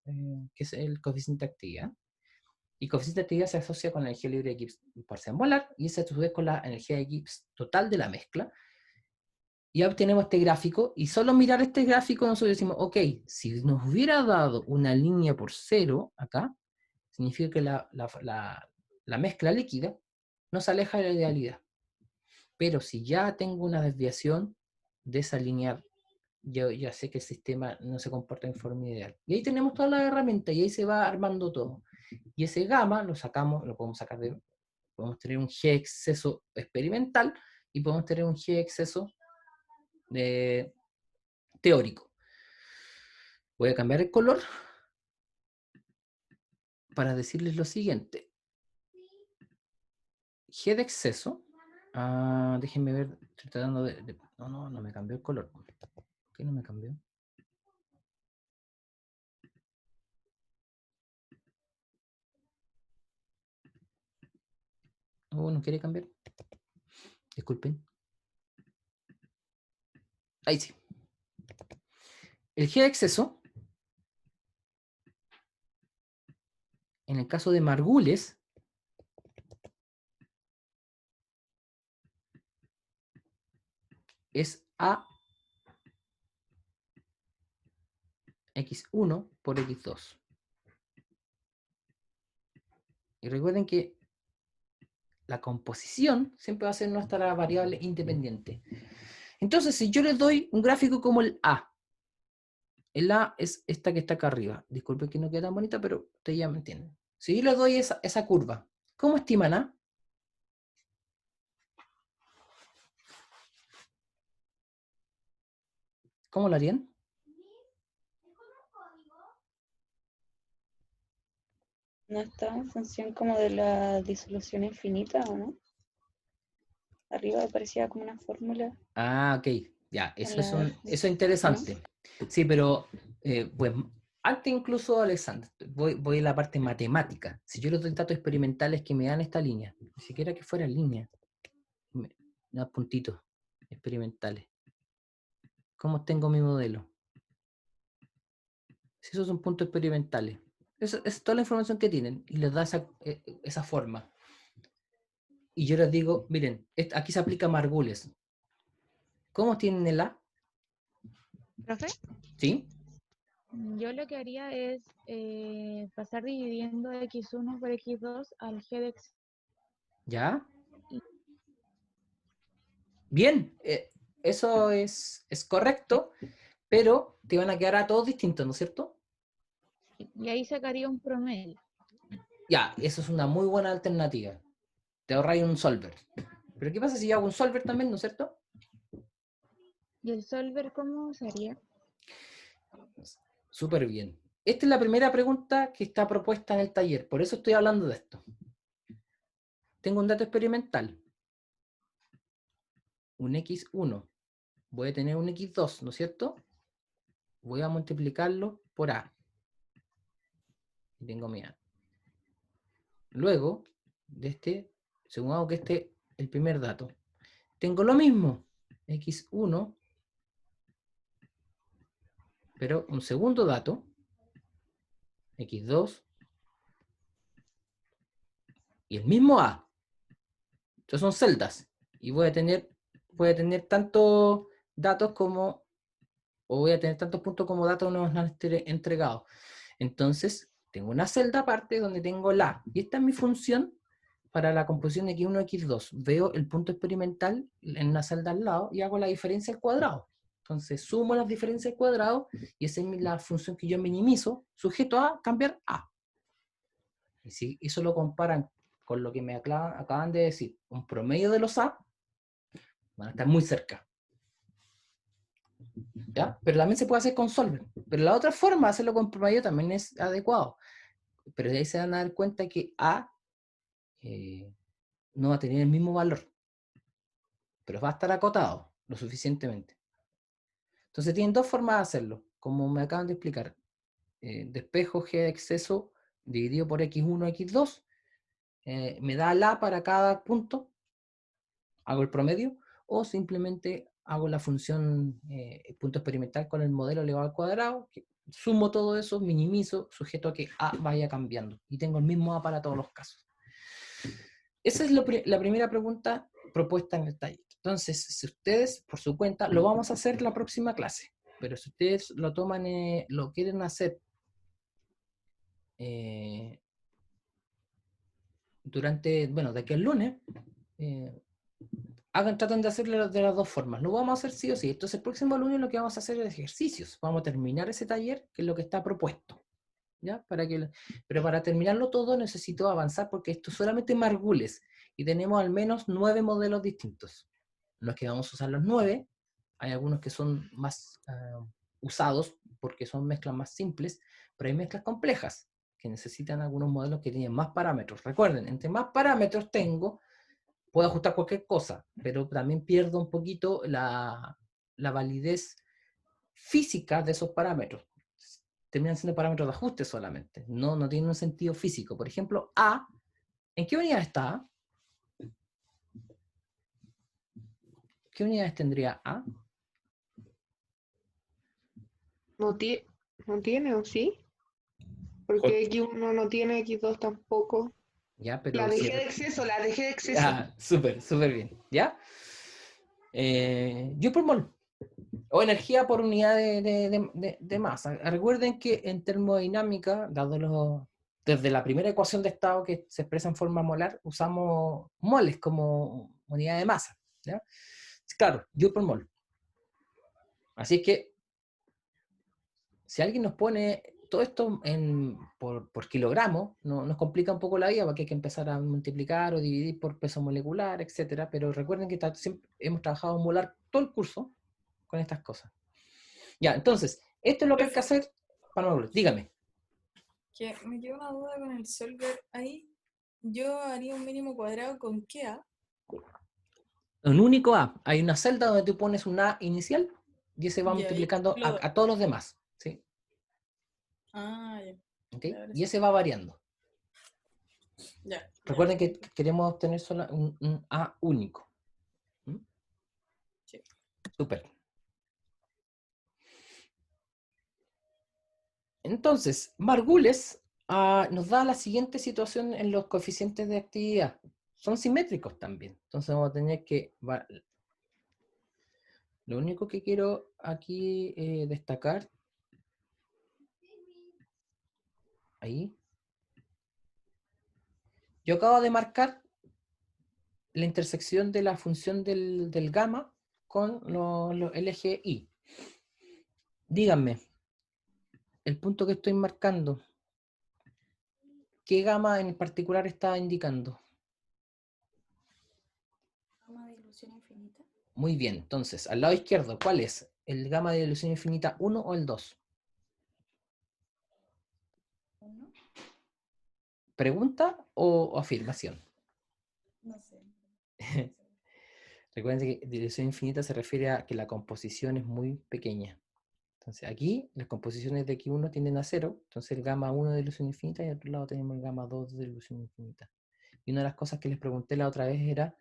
que es el coeficiente de actividad. Y coeficiente de actividad se asocia con la energía libre de Gibbs parcial molar, y esa a su vez con la energía de Gibbs total de la mezcla. Y obtenemos este gráfico, y solo mirar este gráfico nosotros decimos, ok, si nos hubiera dado una línea por cero acá, significa que la mezcla líquida no se aleja de la idealidad. Pero si ya tengo una desviación de esa línea, yo ya sé que el sistema no se comporta en forma ideal. Y ahí tenemos todas las herramientas, y ahí se va armando todo. Y ese gamma lo sacamos, lo podemos sacar de... Podemos tener un G exceso experimental y podemos tener un G exceso teórico. Voy a cambiar el color para decirles lo siguiente. G de exceso. Déjenme ver. Estoy tratando de... No me cambió el color. ¿Por qué no me cambió? No quiere cambiar. Disculpen. Ahí sí. El G de exceso, en el caso de Margules, es A x1 por x2. Y recuerden que la composición siempre va a ser nuestra variable independiente. Entonces, si yo les doy un gráfico como el A es esta que está acá arriba. Disculpen que no queda tan bonita, pero ustedes ya me entienden. Si yo les doy esa curva, ¿cómo estiman A? ¿Cómo lo harían? ¿No está en función como de la disolución infinita o no? Arriba aparecía como una fórmula. Ok. Ya, eso eso es interesante. ¿No? Sí, pero pues antes incluso, Alexander, voy a la parte matemática. Si yo les doy datos experimentales que me dan esta línea, ni siquiera que fuera línea, me dan puntitos experimentales. ¿Cómo tengo mi modelo? Si esos son puntos experimentales. Eso es toda la información que tienen y les da esa forma. Y yo les digo, miren, aquí se aplica Margules. ¿Cómo tienen el A? ¿Profe? ¿Sí? Yo lo que haría es pasar dividiendo x1 por x2 al g de x. ¿Ya? Bien, eso es correcto, pero te van a quedar a todos distintos, ¿no es cierto? Y ahí sacaría un promedio. Ya, eso es una muy buena alternativa. Te ahorráis un solver. Pero ¿qué pasa si yo hago un solver también, ¿no es cierto? ¿Y el solver cómo sería? Súper bien. Esta es la primera pregunta que está propuesta en el taller, por eso estoy hablando de esto. Tengo un dato experimental, un x1, voy a tener un x2, ¿no es cierto? Voy a multiplicarlo por a. Y tengo mi a. Luego, según hago que el primer dato, tengo lo mismo, x1, pero un segundo dato, x2, y el mismo a. Entonces son celdas. Y voy a tener tantos datos como, o voy a tener tantos puntos como datos no entregados. Entonces, tengo una celda aparte donde tengo la, y esta es mi función para la composición de X1, X2. Veo el punto experimental en una celda al lado y hago la diferencia al cuadrado. Entonces, sumo las diferencias al cuadrado y esa es la función que yo minimizo, sujeto a cambiar A. Y si eso lo comparan con lo que me acaban de decir, un promedio de los A, van a estar muy cerca. ¿Ya? Pero también se puede hacer con solver. Pero la otra forma de hacerlo con promedio también es adecuado. Pero de ahí se van a dar cuenta que A no va a tener el mismo valor. Pero va a estar acotado lo suficientemente. Entonces tienen dos formas de hacerlo, como me acaban de explicar. Despejo G de exceso dividido por X1, X2, me da la para cada punto, hago el promedio, o simplemente hago la función punto experimental con el modelo elevado al cuadrado, que sumo todo eso, minimizo, sujeto a que A vaya cambiando, y tengo el mismo A para todos los casos. Esa es la primera pregunta propuesta en el taller. Entonces, si ustedes, por su cuenta, lo vamos a hacer la próxima clase, pero si ustedes lo toman, lo quieren hacer durante, bueno, de aquí al lunes, traten de hacerlo de las dos formas. Lo vamos a hacer sí o sí. Entonces, el próximo lunes lo que vamos a hacer es ejercicios. Vamos a terminar ese taller, que es lo que está propuesto. ¿Ya? Pero para terminarlo todo necesito avanzar porque esto es solamente margules y tenemos al menos 9 modelos distintos. No es que vamos a usar los 9, hay algunos que son más usados porque son mezclas más simples, pero hay mezclas complejas que necesitan algunos modelos que tienen más parámetros. Recuerden, entre más parámetros tengo, puedo ajustar cualquier cosa, pero también pierdo un poquito la validez física de esos parámetros. Terminan siendo parámetros de ajuste solamente, no tienen un sentido físico. Por ejemplo, A, ¿en qué unidad está A? ¿Qué unidades tendría A? No, no tiene, ¿o sí? Porque X1 no tiene, X2 tampoco. Ya, pero La dejé de exceso, la dejé de exceso. Ah, súper bien. ¿Ya? Yo por mol. O energía por unidad de masa. Recuerden que en termodinámica, desde la primera ecuación de estado que se expresa en forma molar, usamos moles como unidad de masa. ¿Ya? Claro, yo por mol. Así que, si alguien nos pone todo esto por kilogramo, nos complica un poco la vida porque hay que empezar a multiplicar o dividir por peso molecular, etcétera. Pero recuerden que siempre hemos trabajado en molar todo el curso con estas cosas. Ya, entonces, esto es lo que hay que hacer para módulos. Dígame. Que me quedó una duda con el solver ahí. Yo haría un mínimo cuadrado con qué A. Un único A. Hay una celda donde tú pones un A inicial y ese va Y ahí multiplicando lo- a todos los demás. ¿Sí? Ah, ya. ¿Okay? Ya, ahora Y sí. ese va variando. Ya. Recuerden que queremos obtener solo un A único. ¿Mm? Sí. Súper. Entonces, Margules nos da la siguiente situación en los coeficientes de actividad. Son simétricos también. Entonces vamos a tener que... Lo único que quiero aquí destacar... Ahí. Yo acabo de marcar la intersección de la función del gamma con el eje Y. Díganme, el punto que estoy marcando, ¿qué gamma en particular está indicando? Gamma de ilusión infinita. Muy bien, entonces, al lado izquierdo, ¿cuál es? ¿El gamma de ilusión infinita 1 o el 2? 1. ¿Pregunta o afirmación? No sé. Recuerden que ilusión infinita se refiere a que la composición es muy pequeña. Entonces aquí las composiciones de X1 tienden a 0, entonces el gamma 1 de ilusión infinita y al otro lado tenemos el gamma 2 de ilusión infinita. Y una de las cosas que les pregunté la otra vez era,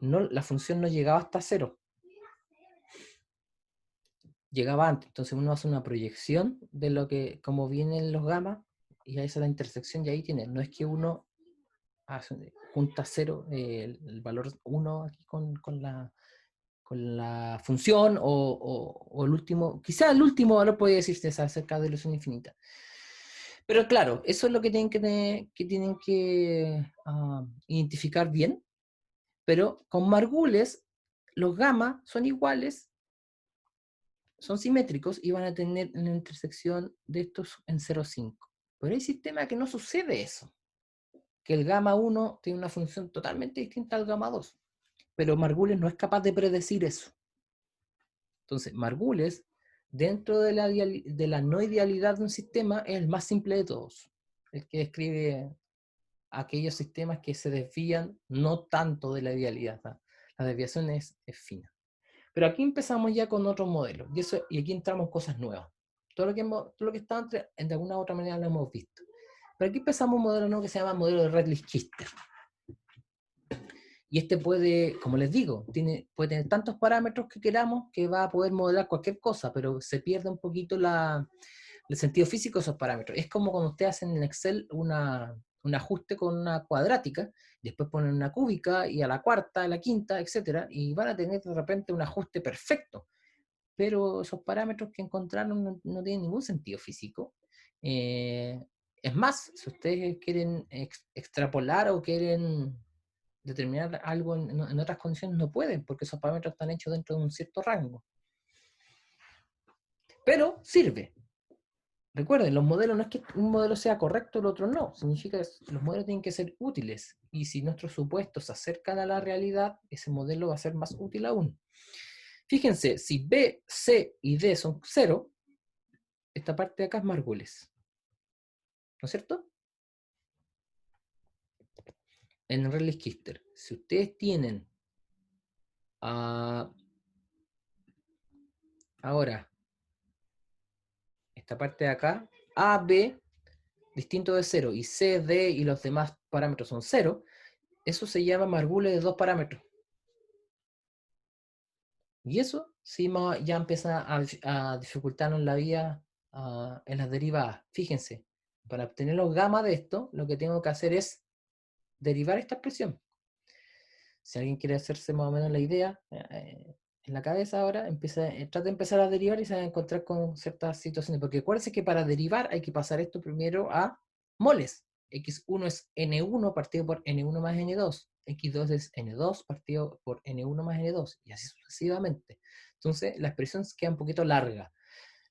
la función no llegaba hasta 0. Llegaba antes, entonces uno hace una proyección de cómo vienen los gamma y ahí es la intersección y ahí tiene, no es que uno junta 0, el valor 1 aquí con la función, o el último, quizá el último valor puede decirse acerca de la solución infinita. Pero claro, eso es lo que tienen que identificar bien. Pero con Margules, los gamma son iguales, son simétricos y van a tener una intersección de estos en 0,5. Pero hay sistemas que no sucede eso, que el gamma 1 tiene una función totalmente distinta al gamma 2. Pero Margules no es capaz de predecir eso. Entonces, Margules, dentro de la no idealidad de un sistema, es el más simple de todos. El que describe aquellos sistemas que se desvían no tanto de la idealidad. ¿no? La desviación es fina. Pero aquí empezamos ya con otros modelos. Y aquí entramos cosas nuevas. Todo lo que está de alguna u otra manera lo hemos visto. Pero aquí empezamos un modelo nuevo que se llama modelo de Redlich-Kister. Y este puede, como les digo, puede tener tantos parámetros que queramos que va a poder modelar cualquier cosa, pero se pierde un poquito el sentido físico de esos parámetros. Es como cuando ustedes hacen en Excel un ajuste con una cuadrática, después ponen una cúbica y a la cuarta, a la quinta, etcétera, y van a tener de repente un ajuste perfecto. Pero esos parámetros que encontraron no tienen ningún sentido físico. Es más, si ustedes quieren extrapolar o quieren determinar algo en otras condiciones, no pueden, porque esos parámetros están hechos dentro de un cierto rango. Pero sirve. Recuerden, los modelos no es que un modelo sea correcto y el otro no. Significa que los modelos tienen que ser útiles. Y si nuestros supuestos se acercan a la realidad, ese modelo va a ser más útil aún. Fíjense, si B, C y D son 0, esta parte de acá es Margules. ¿No es cierto? En Redlich-Kister, si ustedes tienen ahora esta parte de acá, A, B, distinto de 0, y C, D y los demás parámetros son 0, eso se llama Margules de 2 parámetros. Y eso sí ya empieza a dificultarnos la vida en las derivadas. Fíjense, para obtener los gamma de esto, lo que tengo que hacer es derivar esta expresión. Si alguien quiere hacerse más o menos la idea en la cabeza ahora, trata de empezar a derivar y se va a encontrar con ciertas situaciones. Porque acuérdense que para derivar hay que pasar esto primero a moles. X1 es N1 partido por N1 más N2. X2 es N2 partido por N1 más N2. Y así sucesivamente. Entonces, la expresión queda un poquito larga.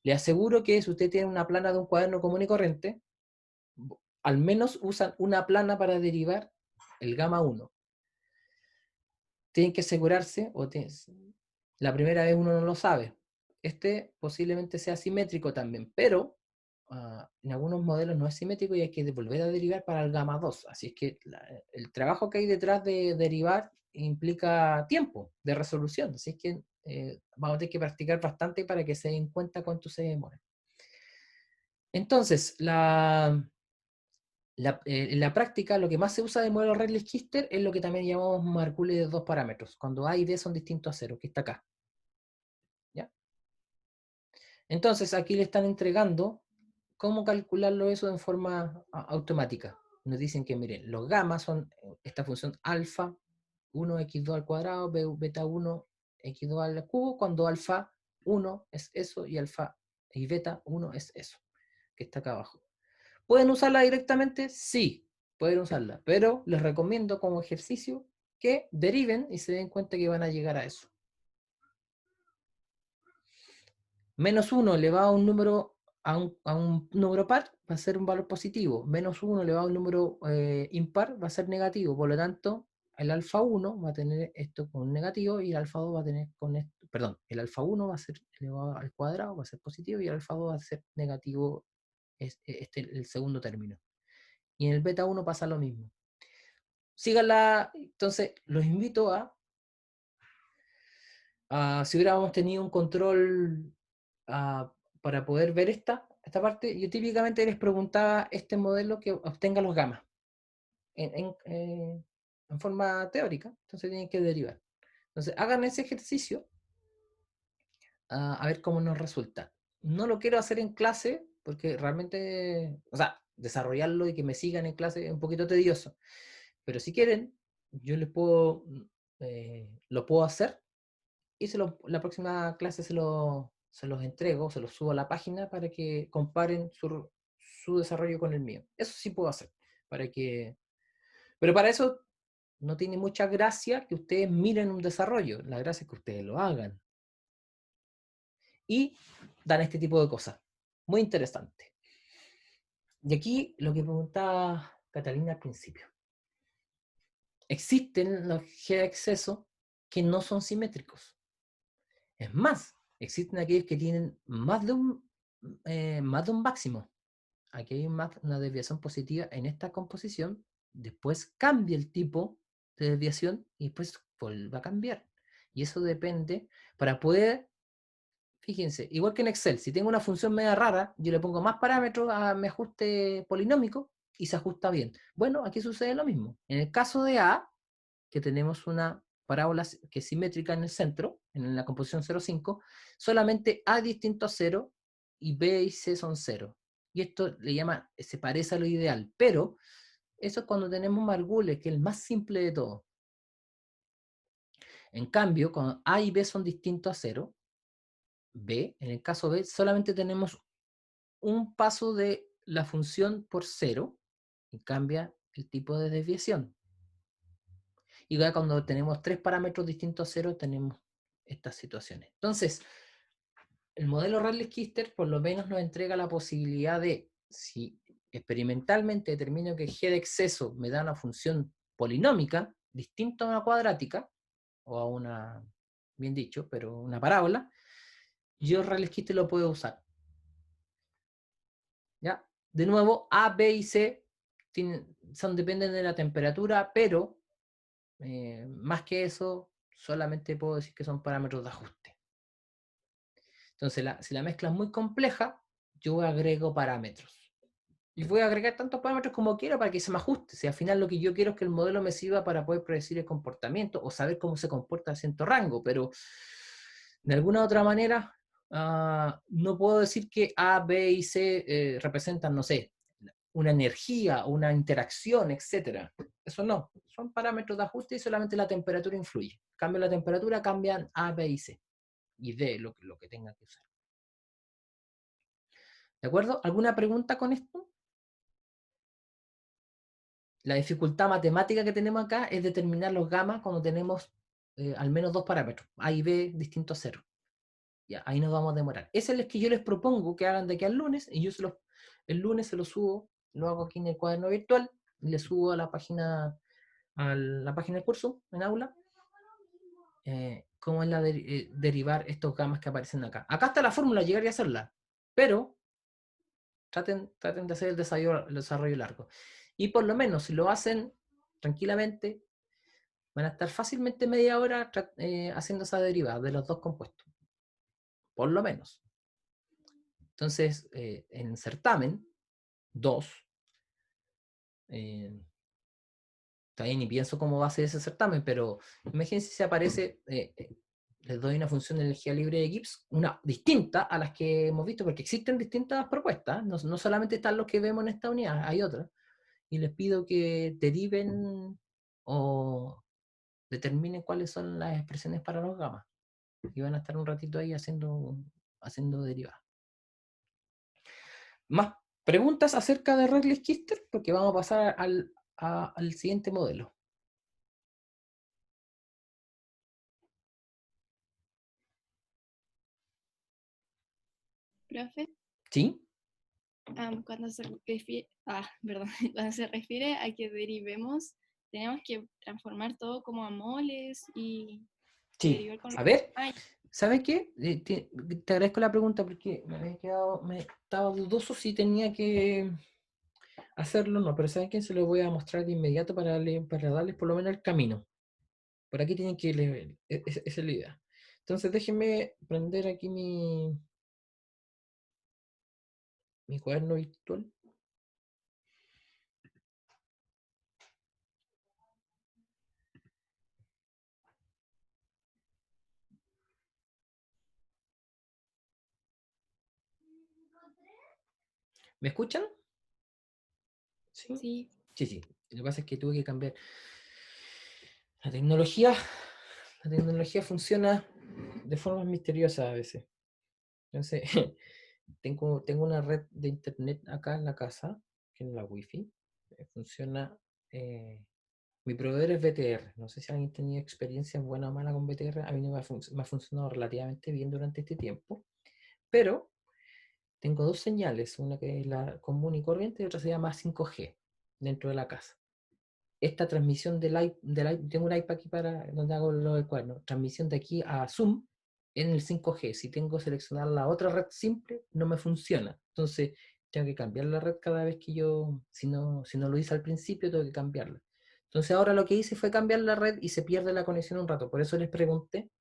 Le aseguro que si usted tiene una plana de un cuaderno común y corriente, al menos usan una plana para derivar el gamma 1. Tienen que asegurarse, la primera vez uno no lo sabe. Este posiblemente sea simétrico también, pero en algunos modelos no es simétrico y hay que volver a derivar para el gamma 2. Así es que el trabajo que hay detrás de derivar implica tiempo de resolución. Así es que vamos a tener que practicar bastante para que se den cuenta cuánto se demora. Entonces, en la práctica, lo que más se usa de modelo Redlich-Kister es lo que también llamamos Margules de 2 parámetros, cuando A y D son distintos a 0, que está acá. ¿Ya? Entonces, aquí le están entregando cómo calcularlo eso en forma automática. Nos dicen que, miren, los gamma son esta función alfa 1x2 al cuadrado, beta 1 x2 al cubo, cuando alfa 1 es eso y beta 1 es eso, que está acá abajo. ¿Pueden usarla directamente? Sí, pueden usarla, pero les recomiendo como ejercicio que deriven y se den cuenta que van a llegar a eso. Menos 1 elevado a un número par va a ser un valor positivo. Menos 1 elevado a un número impar va a ser negativo. Por lo tanto, el alfa 1 va a tener esto con un negativo y el alfa 2 va a tener con esto. Perdón, el alfa 1 va a ser elevado al cuadrado, va a ser positivo y el alfa 2 va a ser negativo, el segundo término. Y en el beta 1 pasa lo mismo. Síganla, entonces los invito si hubiéramos tenido un control para poder ver esta parte, yo típicamente les preguntaba este modelo que obtenga los gamma en forma teórica, entonces tienen que derivar. Entonces hagan ese ejercicio a ver cómo nos resulta. No lo quiero hacer en clase porque realmente, o sea, desarrollarlo y que me sigan en clase es un poquito tedioso. Pero si quieren, yo les puedo, lo puedo hacer y la próxima clase se los entrego, se los subo a la página para que comparen su desarrollo con el mío. Eso sí puedo hacer. Pero para eso no tiene mucha gracia que ustedes miren un desarrollo. La gracia es que ustedes lo hagan. Y dan este tipo de cosas. Muy interesante. Y aquí lo que preguntaba Catalina al principio. Existen los G de acceso que no son simétricos. Es más, existen aquellos que tienen más de un máximo. Aquí hay una desviación positiva en esta composición, después cambia el tipo de desviación y después vuelve a cambiar. Y eso depende para poder, fíjense, igual que en Excel, si tengo una función media rara, yo le pongo más parámetros a mi ajuste polinómico y se ajusta bien. Bueno, aquí sucede lo mismo. En el caso de A, que tenemos una parábola que es simétrica en el centro, en la composición 0,5, solamente A distinto a 0 y B y C son 0. Y esto se parece a lo ideal, pero eso es cuando tenemos Margules, que es el más simple de todo. En cambio, cuando A y B son distintos a 0, en el caso B, solamente tenemos un paso de la función por 0 y cambia el tipo de desviación. Y ya cuando tenemos 3 parámetros distintos a 0, tenemos estas situaciones. Entonces, el modelo Rayleigh-Kister por lo menos nos entrega la posibilidad de, si experimentalmente determino que G de exceso me da una función polinómica, distinta a una cuadrática, o a una, bien dicho, pero una parábola, yo Rayleigh-Kister lo puedo usar. ¿Ya? De nuevo, A, B y C dependen de la temperatura, pero más que eso, solamente puedo decir que son parámetros de ajuste. Entonces, si la mezcla es muy compleja, yo agrego parámetros. Y voy a agregar tantos parámetros como quiera para que se me ajuste. Si al final lo que yo quiero es que el modelo me sirva para poder predecir el comportamiento o saber cómo se comporta en cierto rango, pero de alguna otra manera no puedo decir que A, B y C representan, no sé, una energía, una interacción, etc. Eso no, son parámetros de ajuste y solamente la temperatura influye. Cambia la temperatura, cambian A, B y C. Y D, lo que tenga que usar. ¿De acuerdo? ¿Alguna pregunta con esto? La dificultad matemática que tenemos acá es determinar los gamas cuando tenemos al menos dos parámetros, A y B distintos a 0. Ya, ahí nos vamos a demorar. Ese es el que yo les propongo que hagan de aquí al lunes, y yo el lunes se lo subo, lo hago aquí en el cuaderno virtual, y le subo a la página del curso, en aula, cómo es derivar estos gamas que aparecen acá. Acá está la fórmula, llegar y hacerla, pero traten de hacer el desarrollo largo. Y por lo menos, si lo hacen tranquilamente, van a estar fácilmente media hora haciendo esa derivada de los dos compuestos. Por lo menos. Entonces, en certamen 2, todavía ni pienso cómo va a ser ese certamen, pero imagínense si aparece, les doy una función de energía libre de Gibbs, una distinta a las que hemos visto, porque existen distintas propuestas, no solamente están los que vemos en esta unidad, hay otras, y les pido que deriven o determinen cuáles son las expresiones para los gamas, y van a estar un ratito ahí haciendo derivadas. Más preguntas acerca de Rayleigh-Kister, porque vamos a pasar al siguiente modelo. Profe, ¿Sí? cuando se refiere, perdón, cuando se refiere a que derivemos, tenemos que transformar todo como a moles y Sí. derivar con... A ver, ¿sabes qué? Te agradezco la pregunta porque me estaba dudoso si tenía que hacerlo o no, pero ¿saben qué? Se lo voy a mostrar de inmediato para darles por lo menos el camino. Por aquí tienen que ir, esa es la idea. Entonces déjenme prender aquí mi cuaderno virtual. ¿Me escuchan? ¿Sí? Sí. Sí, sí. Lo que pasa es que tuve que cambiar. La tecnología funciona de formas misteriosas a veces. Entonces, tengo una red de internet acá en la casa, que es la Wi-Fi. Funciona. Mi proveedor es BTR. No sé si alguien tenía experiencia buena o mala con BTR. A mí no me ha funcionado relativamente bien durante este tiempo. Pero tengo dos señales. Una que es la común y corriente y otra se llama 5G dentro de la casa. Esta transmisión tengo un iPad aquí para donde hago los cuadernos. Transmisión de aquí a Zoom en el 5G. Si tengo seleccionar la otra red simple, no me funciona. Entonces, tengo que cambiar la red cada vez que si no lo hice al principio, tengo que cambiarla. Entonces, ahora lo que hice fue cambiar la red y se pierde la conexión un rato. Por eso les pregunté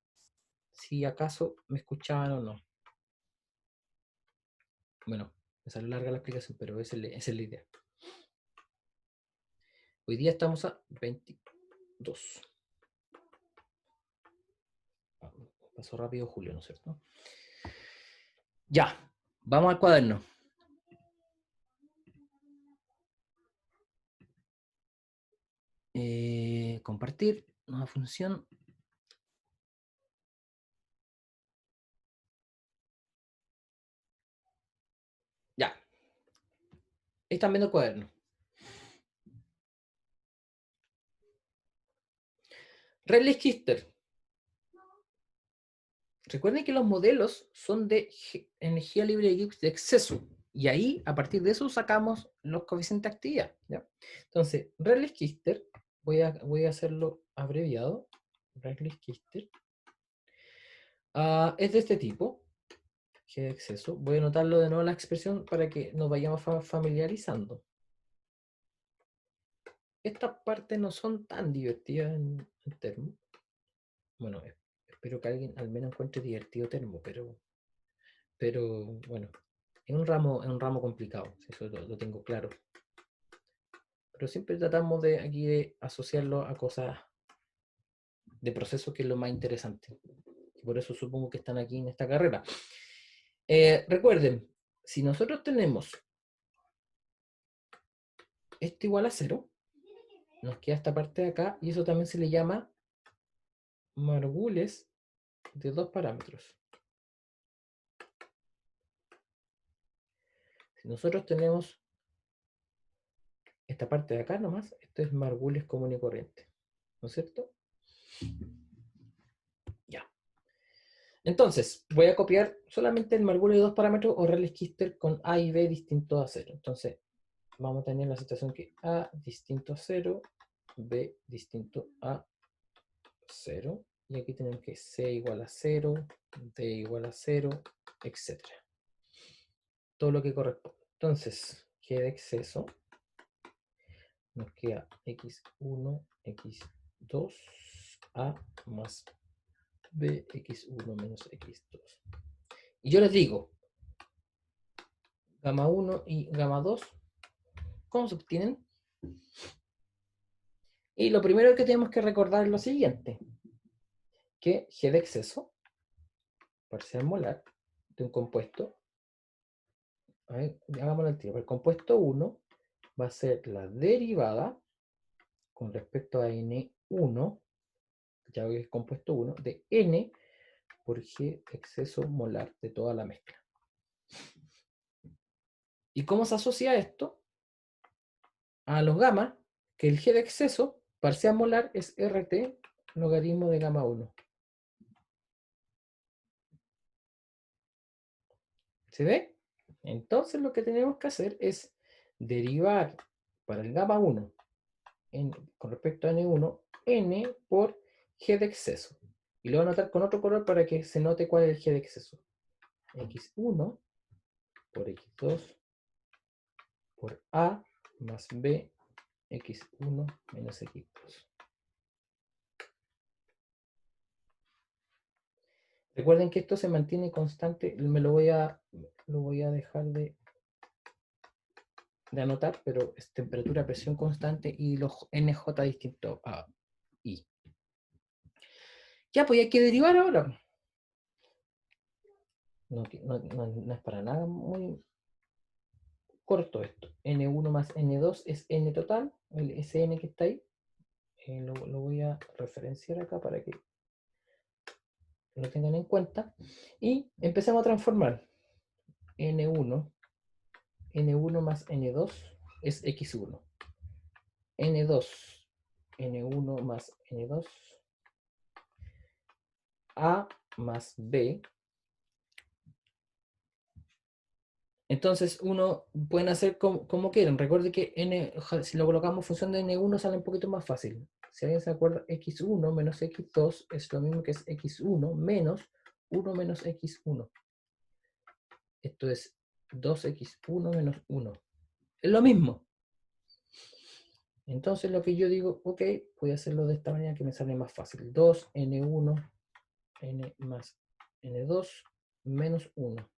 si acaso me escuchaban o no. Bueno, me salió larga la explicación, pero esa es la idea. Hoy día estamos a 22. Pasó rápido julio, ¿no es cierto? Ya, vamos al cuaderno. Compartir, nueva función. Ya. Están viendo el cuaderno. Redley-Kister. Recuerden que los modelos son de energía libre de exceso. Y ahí, a partir de eso, sacamos los coeficientes de actividad. ¿Ya? Entonces, Redley-Kister, voy a hacerlo abreviado. Redley-Kister. Es de este tipo. G de exceso. Voy a anotarlo de nuevo la expresión para que nos vayamos familiarizando. Estas partes no son tan divertidas en termo. Bueno, espero que alguien al menos encuentre divertido termo, pero bueno, es un ramo complicado, eso lo tengo claro. Pero siempre tratamos aquí de asociarlo a cosas de proceso, que es lo más interesante. Por eso supongo que están aquí en esta carrera. Recuerden, si nosotros tenemos esto igual a 0, nos queda esta parte de acá, y eso también se le llama margules de dos parámetros. Si nosotros tenemos esta parte de acá nomás, esto es margules común y corriente, ¿no es cierto? Ya. Entonces, voy a copiar solamente el margules de dos parámetros o Redley-Kister con A y B distintos a 0. Entonces, vamos a tener la situación que A distinto a 0, B distinto a 0, y aquí tenemos que C igual a 0, D igual a 0, etc. Todo lo que corresponde. Entonces, G de exceso nos queda x1, x2, a más b, x1 menos x2. Y yo les digo, gamma 1 y gamma 2, ¿cómo se obtienen? Y lo primero que tenemos que recordar es lo siguiente, que G de exceso, parcial molar, de un compuesto, a ver, hagámoslo al tiro, el compuesto 1 va a ser la derivada con respecto a N1, ya que es compuesto 1, de N por G exceso molar de toda la mezcla. ¿Y cómo se asocia esto? A los gamma, que el G de exceso parcial molar es RT logaritmo de gamma 1. ¿Se ve? Entonces lo que tenemos que hacer es derivar para el gamma 1 con respecto a N1, N por G de exceso. Y lo voy a anotar con otro color para que se note cuál es el G de exceso. X1 por X2 por A más B x1 menos x2. Recuerden que esto se mantiene constante, lo voy a dejar de anotar, pero es temperatura, presión constante y los NJ distinto a I. Ya, pues hay que derivar ahora. No es para nada muy corto esto. N1 más N2 es N total, ese N que está ahí. Lo voy a referenciar acá para que lo tengan en cuenta. Y empezamos a transformar. N1 más N2 es X1. N2, N1 más N2, A más B. Entonces, uno pueden hacer como quieran. Recuerde que si lo colocamos en función de N1 sale un poquito más fácil. Si alguien se acuerda, X1 menos X2 es lo mismo que es X1 menos 1 menos X1. Esto es 2X1 menos 1. Es lo mismo. Entonces lo que yo digo, ok, voy a hacerlo de esta manera que me sale más fácil. 2N1, N más N2, menos 1.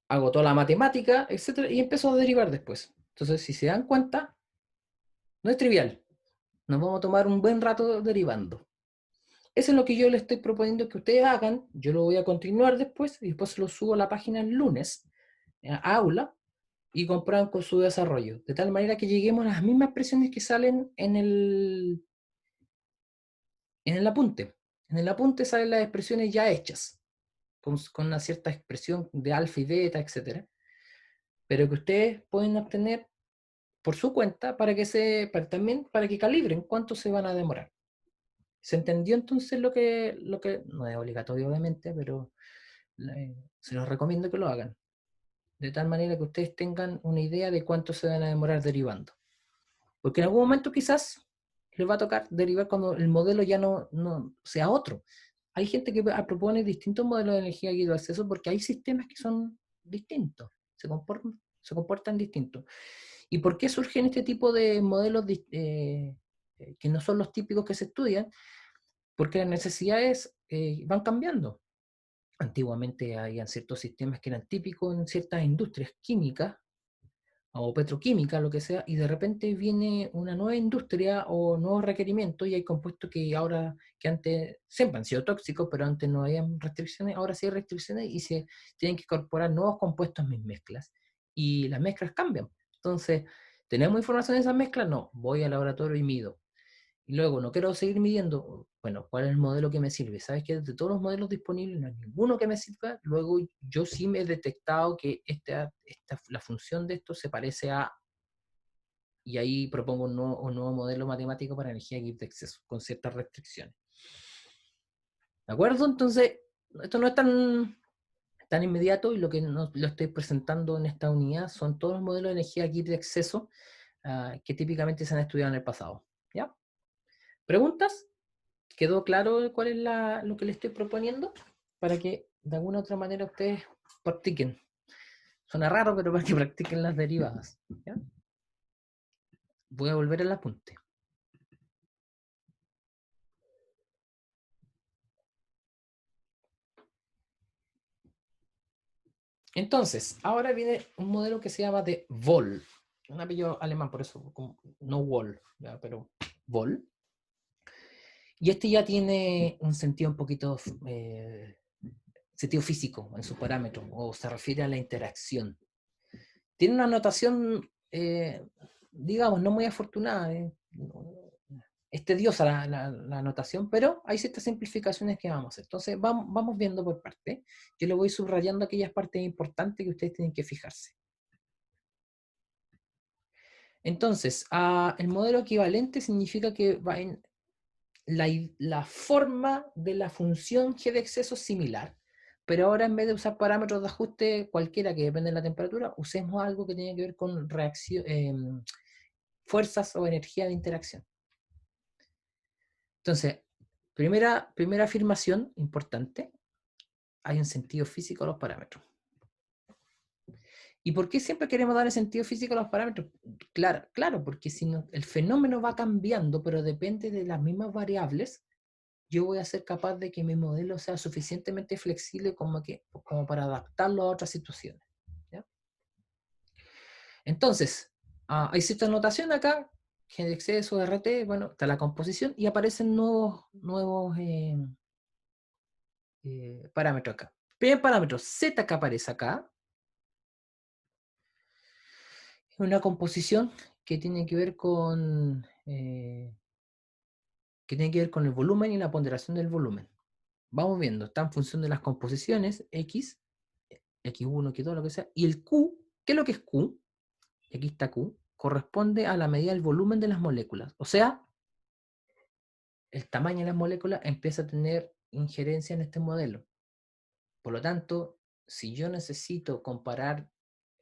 Hago toda la matemática, etcétera, y empiezo a derivar después. Entonces, si se dan cuenta, no es trivial. Nos vamos a tomar un buen rato derivando. Eso es lo que yo les estoy proponiendo que ustedes hagan. Yo lo voy a continuar después, y después lo subo a la página el lunes, a aula, y comprueban con su desarrollo. De tal manera que lleguemos a las mismas expresiones que salen en el apunte. En el apunte salen las expresiones ya hechas, con una cierta expresión de alfa y beta, etc. Pero que ustedes pueden obtener por su cuenta también para que calibren cuánto se van a demorar. ¿Se entendió entonces lo que no es obligatorio obviamente, pero se los recomiendo que lo hagan? De tal manera que ustedes tengan una idea de cuánto se van a demorar derivando. Porque en algún momento quizás les va a tocar derivar cuando el modelo ya no sea otro. Hay gente que propone distintos modelos de energía guiado de acceso porque hay sistemas que son distintos, se comportan distintos. ¿Y por qué surgen este tipo de modelos que no son los típicos que se estudian? Porque las necesidades van cambiando. Antiguamente había ciertos sistemas que eran típicos en ciertas industrias químicas o petroquímica, lo que sea, y de repente viene una nueva industria o nuevos requerimientos y hay compuestos que antes siempre han sido tóxicos, pero antes no había restricciones, ahora sí hay restricciones y se tienen que incorporar nuevos compuestos en mis mezclas. Y las mezclas cambian. Entonces, ¿tenemos información de esas mezclas? No, voy al laboratorio y mido. Y luego, no quiero seguir midiendo, bueno, ¿cuál es el modelo que me sirve? ¿Sabes que de todos los modelos disponibles no hay ninguno que me sirva? Luego yo sí me he detectado que la función de esto se parece a... Y ahí propongo un nuevo modelo matemático para energía de exceso, con ciertas restricciones. ¿De acuerdo? Entonces, esto no es tan inmediato y lo que lo estoy presentando en esta unidad son todos los modelos de energía de exceso que típicamente se han estudiado en el pasado. ¿Ya? ¿Preguntas? ¿Quedó claro cuál es lo que les estoy proponiendo? Para que de alguna u otra manera ustedes practiquen. Suena raro, pero para que practiquen las derivadas. ¿Ya? Voy a volver al apunte. Entonces, ahora viene un modelo que se llama de Vol. Un apellido alemán, por eso, no Wol, ¿ya? Pero Vol. Y este ya tiene un sentido un poquito, sentido físico en sus parámetros, o se refiere a la interacción. Tiene una notación, digamos, no muy afortunada. Es tediosa la notación, pero hay ciertas simplificaciones que vamos a hacer. Entonces, vamos viendo por parte. Yo le voy subrayando aquellas partes importantes que ustedes tienen que fijarse. Entonces, el modelo equivalente significa que va en la forma de la función g de exceso es similar, pero ahora en vez de usar parámetros de ajuste cualquiera que depende de la temperatura, usemos algo que tiene que ver con fuerzas o energía de interacción. Entonces, primera afirmación importante, hay un sentido físico a los parámetros. ¿Y por qué siempre queremos dar el sentido físico a los parámetros? Claro, porque si no, el fenómeno va cambiando, pero depende de las mismas variables, yo voy a ser capaz de que mi modelo sea suficientemente flexible como para adaptarlo a otras situaciones. ¿Ya? Entonces, hay cierta notación acá, G de exceso, RT, bueno, está la composición y aparecen nuevos parámetros acá. Primer parámetro, Z que aparece acá, es una composición que tiene que ver con el volumen y la ponderación del volumen. Vamos viendo, está en función de las composiciones, X, X1, X2, lo que sea, y el Q, ¿qué es lo que es Q? Aquí está Q, corresponde a la medida del volumen de las moléculas. O sea, el tamaño de las moléculas empieza a tener injerencia en este modelo. Por lo tanto, si yo necesito comparar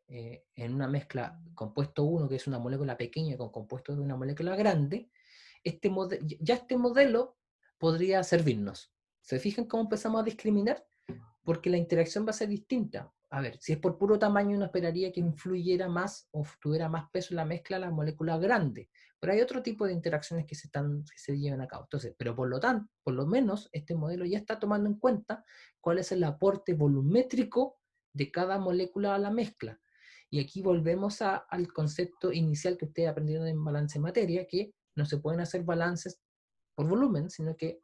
en una mezcla compuesto 1, que es una molécula pequeña, con compuestos de una molécula grande, este modelo podría servirnos. ¿Se fijan cómo empezamos a discriminar? Porque la interacción va a ser distinta. A ver, si es por puro tamaño, uno esperaría que influyera más o tuviera más peso en la mezcla las moléculas grandes. Pero hay otro tipo de interacciones que se llevan a cabo. Entonces, pero por lo menos, este modelo ya está tomando en cuenta cuál es el aporte volumétrico de cada molécula a la mezcla. Y aquí volvemos al concepto inicial que ustedes aprendieron en balance de materia, que no se pueden hacer balances por volumen, sino que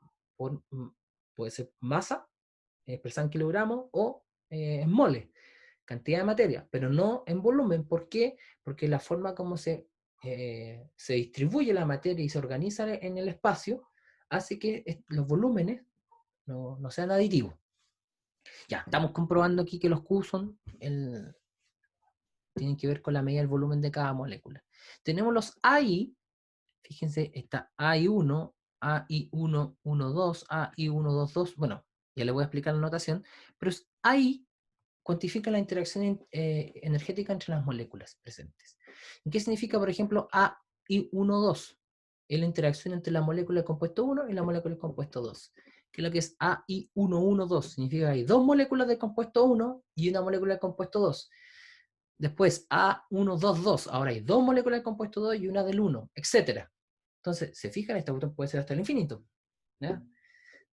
puede ser masa, expresada en kilogramos, o en moles, cantidad de materia, pero no en volumen. ¿Por qué? Porque la forma como se distribuye la materia y se organiza en el espacio hace que los volúmenes no sean aditivos. Ya, estamos comprobando aquí que los Q tienen que ver con la medida del volumen de cada molécula. Tenemos los AI, fíjense, está AI1, AI112, AI122, bueno, ya les voy a explicar la notación, pero AI cuantifica la interacción energética entre las moléculas presentes. ¿Y qué significa, por ejemplo, AI12? Es la interacción entre la molécula del compuesto 1 y la molécula del compuesto 2. ¿Qué es lo que es AI112? Significa que hay dos moléculas del compuesto 1 y una molécula del compuesto 2. Después A122, ahora hay dos moléculas del compuesto 2 y una del 1, etc. Entonces, ¿se fijan? Esta cuestión puede ser hasta el infinito. ¿Ya?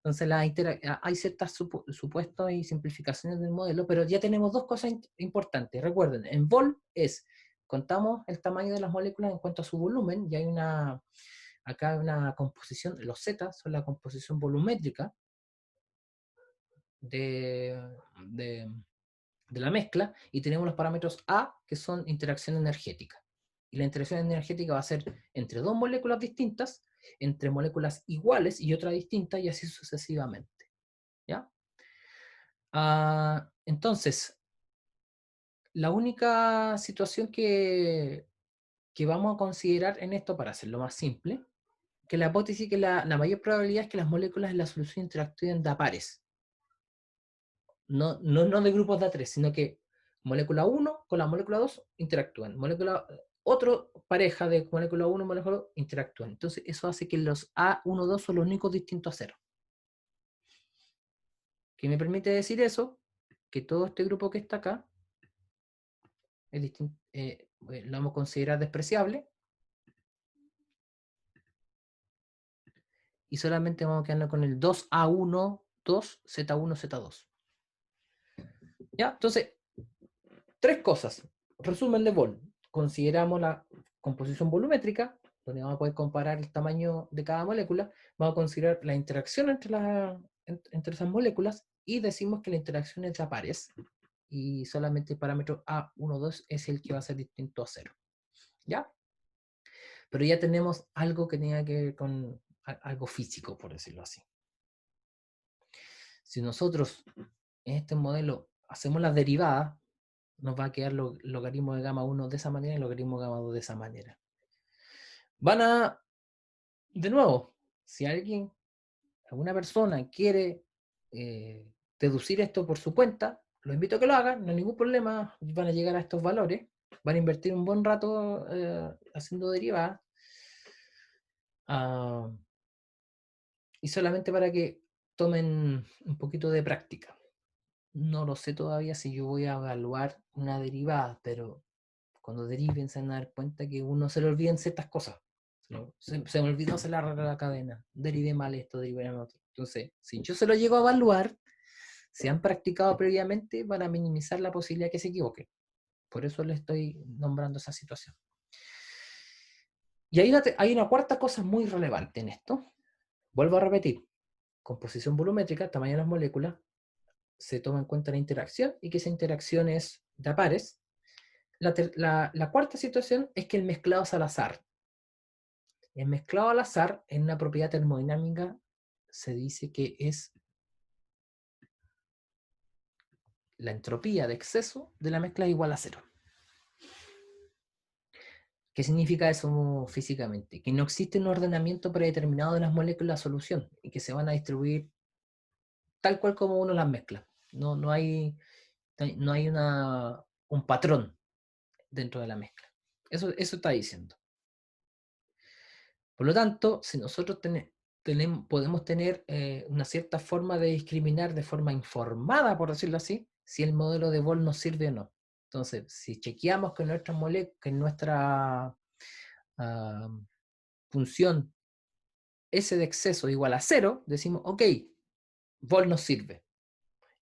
Entonces hay ciertos supuestos y simplificaciones del modelo, pero ya tenemos dos cosas importantes. Recuerden, en vol contamos el tamaño de las moléculas en cuanto a su volumen, y hay acá hay una composición, los Z son la composición volumétrica de la mezcla, y tenemos los parámetros A, que son interacción energética. Y la interacción energética va a ser entre dos moléculas distintas, entre moléculas iguales y otra distinta, y así sucesivamente. ¿Ya? Entonces, la única situación que vamos a considerar en esto, para hacerlo más simple, que la hipótesis que la mayor probabilidad es que las moléculas en la solución interactúen de a pares. No de grupos de A3, sino que molécula 1 con la molécula 2 interactúan. Otro pareja de molécula 1 y molécula 2 interactúan. Entonces eso hace que los A1,2 son los únicos distintos a 0. ¿Qué me permite decir eso? Que todo este grupo que está acá es lo vamos a considerar despreciable, y solamente vamos a quedarnos con el 2A1, 2, Z1, Z2. ¿Ya? Entonces, tres cosas. Resumen de Boole. Consideramos la composición volumétrica, donde vamos a poder comparar el tamaño de cada molécula. Vamos a considerar la interacción entre esas moléculas, y decimos que la interacción es de a pares, y solamente el parámetro A12 es el que va a ser distinto a 0. ¿Ya? Pero ya tenemos algo que tenga que ver con algo físico, por decirlo así. Si nosotros en este modelo hacemos las derivadas, nos va a quedar logaritmo de gamma 1 de esa manera y logaritmo de gamma 2 de esa manera. De nuevo, si alguna persona quiere deducir esto por su cuenta, los invito a que lo hagan, no hay ningún problema, van a llegar a estos valores, van a invertir un buen rato haciendo derivadas, y solamente para que tomen un poquito de práctica. No lo sé todavía si yo voy a evaluar una derivada, pero cuando deriven se van a dar cuenta que uno se le olvidan ciertas cosas. Se me olvidó hacer la cadena, derivé mal esto, derivé mal otro. Entonces, si yo se lo llego a evaluar, si han practicado previamente, van a minimizar la posibilidad que se equivoque. Por eso le estoy nombrando esa situación. Y hay una cuarta cosa muy relevante en esto. Vuelvo a repetir. Composición volumétrica, tamaño de las moléculas. se toma en cuenta la interacción y que esa interacción es de a pares. La cuarta situación es que el mezclado es al azar. El mezclado al azar, en una propiedad termodinámica, se dice que es la entropía de exceso de la mezcla igual a cero. ¿Qué significa eso físicamente? Que no existe un ordenamiento predeterminado de las moléculas de solución y que se van a distribuir tal cual como uno las mezcla. No hay un patrón dentro de la mezcla. Eso está diciendo. Por lo tanto, si nosotros podemos tener una cierta forma de discriminar de forma informada, por decirlo así, si el modelo de Boole nos sirve o no. Entonces, si chequeamos que nuestra función S de exceso igual a 0, decimos, ok, Boole nos sirve.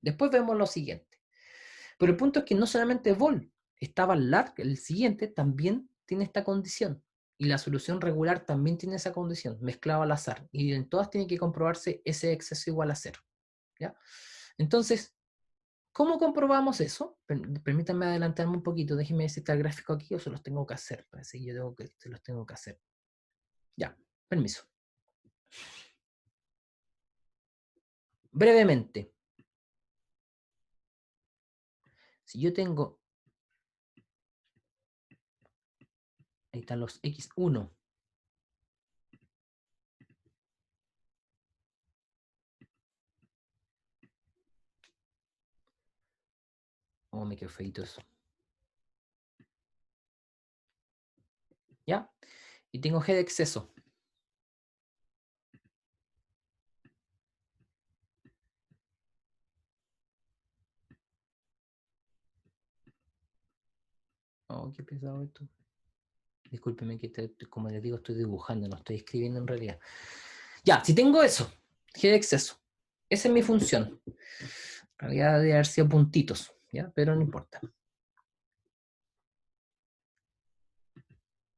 Después vemos lo siguiente. Pero el punto es que no solamente Boole, Vallar, el siguiente, también tiene esta condición. Y la solución regular también tiene esa condición, mezclado al azar. Y en todas tiene que comprobarse ese exceso igual a 0. ¿Ya? Entonces, ¿cómo comprobamos eso? Permítanme adelantarme un poquito. Déjenme ver si está el gráfico aquí o se los tengo que hacer. Parece que se los tengo que hacer. Ya, permiso. Brevemente. Si yo tengo... Ahí están los X1. Oh, me quedó feito eso. ¿Ya? Y tengo G de exceso. Oh, qué pesado esto. Discúlpeme que como les digo, estoy dibujando, no estoy escribiendo en realidad. Ya, si tengo eso, G de exceso, esa es mi función. En realidad debe haber sido puntitos, ¿ya? Pero no importa.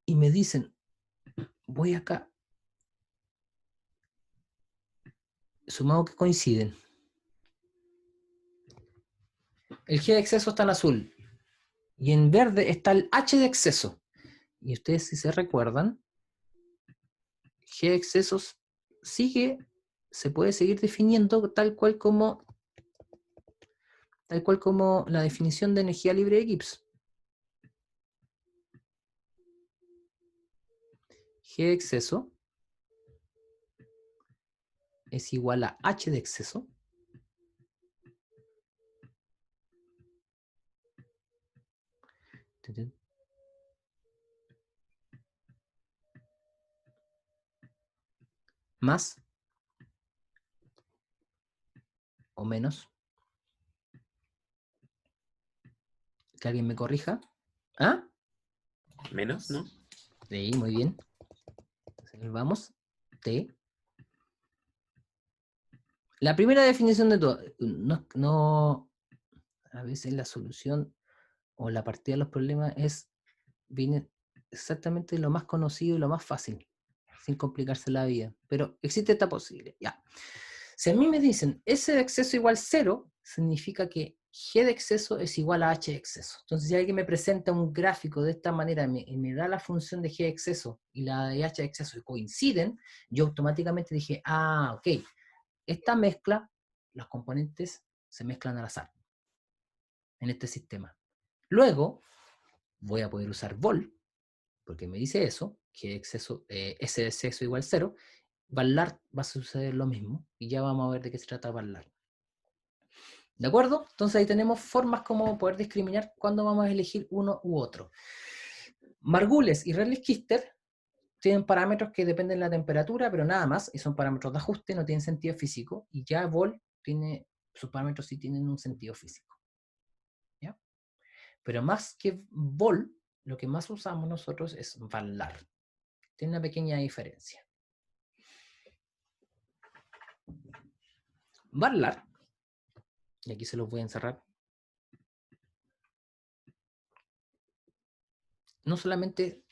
Y me dicen, voy acá, sumado que coinciden. El G de exceso está en azul, y en verde está el H de exceso. Y ustedes, si se recuerdan, G de excesos se puede seguir definiendo tal cual como la definición de energía libre de Gibbs. G de exceso es igual a H de exceso más o menos, que alguien me corrija. ¿Ah? Menos, ¿no? Sí, muy bien. Entonces, vamos. T. La primera definición de todo. A veces la solución o la partida de los problemas viene exactamente de lo más conocido y lo más fácil, sin complicarse la vida. Pero existe esta posibilidad. Ya. Si a mí me dicen S de exceso igual 0, significa que G de exceso es igual a H de exceso. Entonces, si alguien me presenta un gráfico de esta manera y me da la función de G de exceso y la de H de exceso y coinciden, yo automáticamente dije, ah, ok, esta mezcla, los componentes se mezclan al azar en este sistema. Luego, voy a poder usar Vol, porque me dice eso, que exceso, S de exceso igual 0, Vallar va a suceder lo mismo, y ya vamos a ver de qué se trata Vallar. ¿De acuerdo? Entonces ahí tenemos formas como poder discriminar cuándo vamos a elegir uno u otro. Margules y Redlich-Kister tienen parámetros que dependen de la temperatura, pero nada más, y son parámetros de ajuste, no tienen sentido físico, y ya Boole sus parámetros sí tienen un sentido físico. ¿Ya? Pero más que Boole, lo que más usamos nosotros es Vallar. Tiene una pequeña diferencia. Vallar, y aquí se los voy a encerrar, no solamente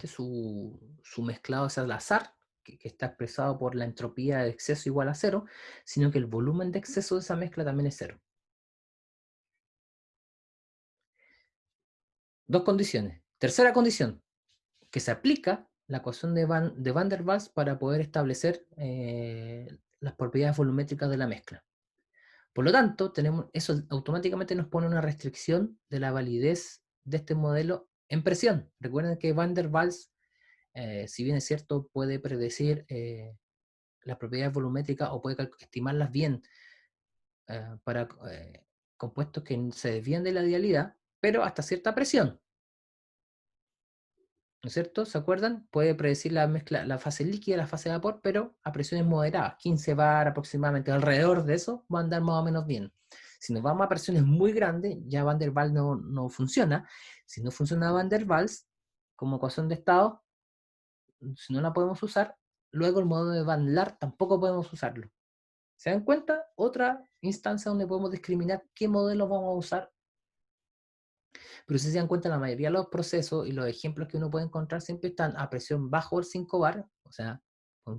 su mezclado es al azar, que está expresado por la entropía de exceso igual a cero, sino que el volumen de exceso de esa mezcla también es cero. Dos condiciones. Tercera condición, que se aplica la ecuación de Van der Waals para poder establecer las propiedades volumétricas de la mezcla. Por lo tanto, eso automáticamente nos pone una restricción de la validez de este modelo en presión. Recuerden que Van der Waals, si bien es cierto, puede predecir las propiedades volumétricas o puede estimarlas bien para compuestos que se desvían de la idealidad, pero hasta cierta presión. ¿No es cierto? ¿Se acuerdan? Puede predecir la mezcla, la fase líquida, la fase de vapor, pero a presiones moderadas, 15 bar aproximadamente, alrededor de eso va a andar más o menos bien. Si nos vamos a presiones muy grandes, ya Van der Waals no funciona. Si no funciona Van der Waals como ecuación de estado, si no la podemos usar, luego el modelo de Van Laar tampoco podemos usarlo. ¿Se dan cuenta? Otra instancia donde podemos discriminar qué modelo vamos a usar. Pero si se dan cuenta, la mayoría de los procesos y los ejemplos que uno puede encontrar siempre están a presión bajo el 5 bar, o sea,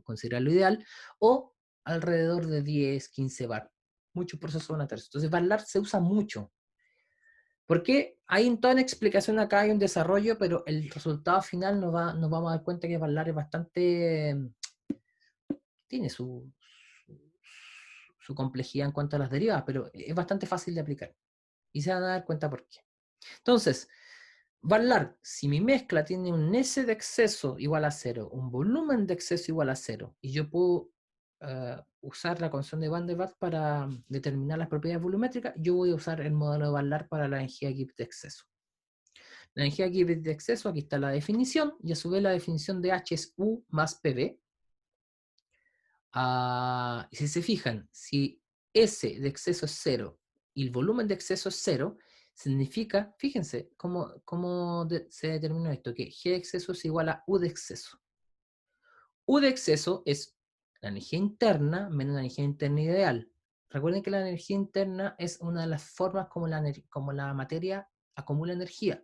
considerarlo ideal, o alrededor de 10, 15 bar. Muchos procesos van a tener. Entonces, Van Laar se usa mucho. Porque hay toda una explicación acá, hay un desarrollo, pero el resultado final nos vamos a dar cuenta que Van Laar es bastante... tiene su complejidad en cuanto a las derivas, pero es bastante fácil de aplicar. Y se van a dar cuenta por qué. Entonces, Van Laar, si mi mezcla tiene un S de exceso igual a 0, un volumen de exceso igual a 0, y yo puedo usar la constante de Van der Waals para determinar las propiedades volumétricas, yo voy a usar el modelo de Van Laar para la energía Gibbs de exceso. La energía Gibbs de exceso, aquí está la definición, y a su vez la definición de H es U más PV. Y si se fijan, si S de exceso es 0 y el volumen de exceso es 0, significa, fíjense cómo se determina esto, que G de exceso es igual a U de exceso. U de exceso es la energía interna menos la energía interna ideal. Recuerden que la energía interna es una de las formas como la materia acumula energía.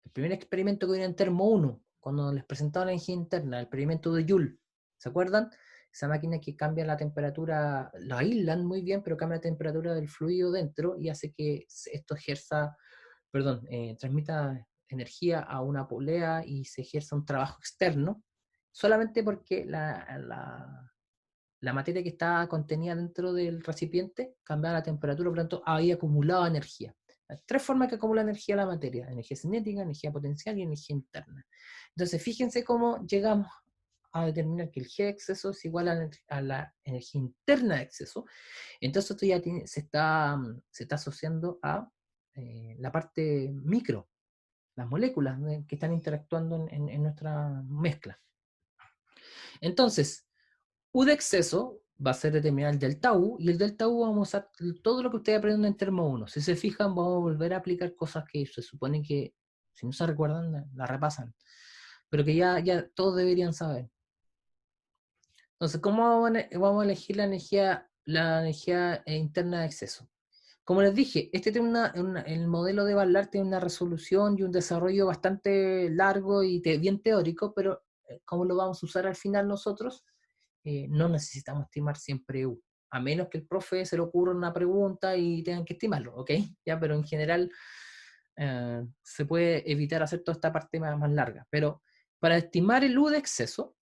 El primer experimento que vino en Termo 1, cuando les presentaba la energía interna, el experimento de Joule, ¿se acuerdan? Esa máquina que cambia la temperatura, la aíslan muy bien, pero cambia la temperatura del fluido dentro y hace que esto transmita energía a una polea y se ejerza un trabajo externo, solamente porque la materia que estaba contenida dentro del recipiente cambiaba la temperatura, por lo tanto había acumulado energía. Hay tres formas que acumula energía la materia: energía cinética, energía potencial y energía interna. Entonces fíjense cómo llegamos a determinar que el G de exceso es igual a la energía interna de exceso. Entonces esto ya se está asociando a la parte micro, las moléculas que están interactuando en nuestra mezcla. Entonces, U de exceso va a ser determinar el delta U, y el delta U vamos a usar todo lo que ustedes aprenden en Termo 1. Si se fijan, vamos a volver a aplicar cosas que se supone que, si no se recuerdan, la repasan, pero que ya todos deberían saber. Entonces, ¿cómo vamos a elegir la energía interna de exceso? Como les dije, tiene el modelo de Van Laar tiene una resolución y un desarrollo bastante largo y bien teórico, pero ¿cómo lo vamos a usar al final nosotros? No necesitamos estimar siempre U, a menos que el profe se le ocurra una pregunta y tengan que estimarlo, ¿ok? Ya, pero en general se puede evitar hacer toda esta parte más larga. Pero para estimar el U de exceso,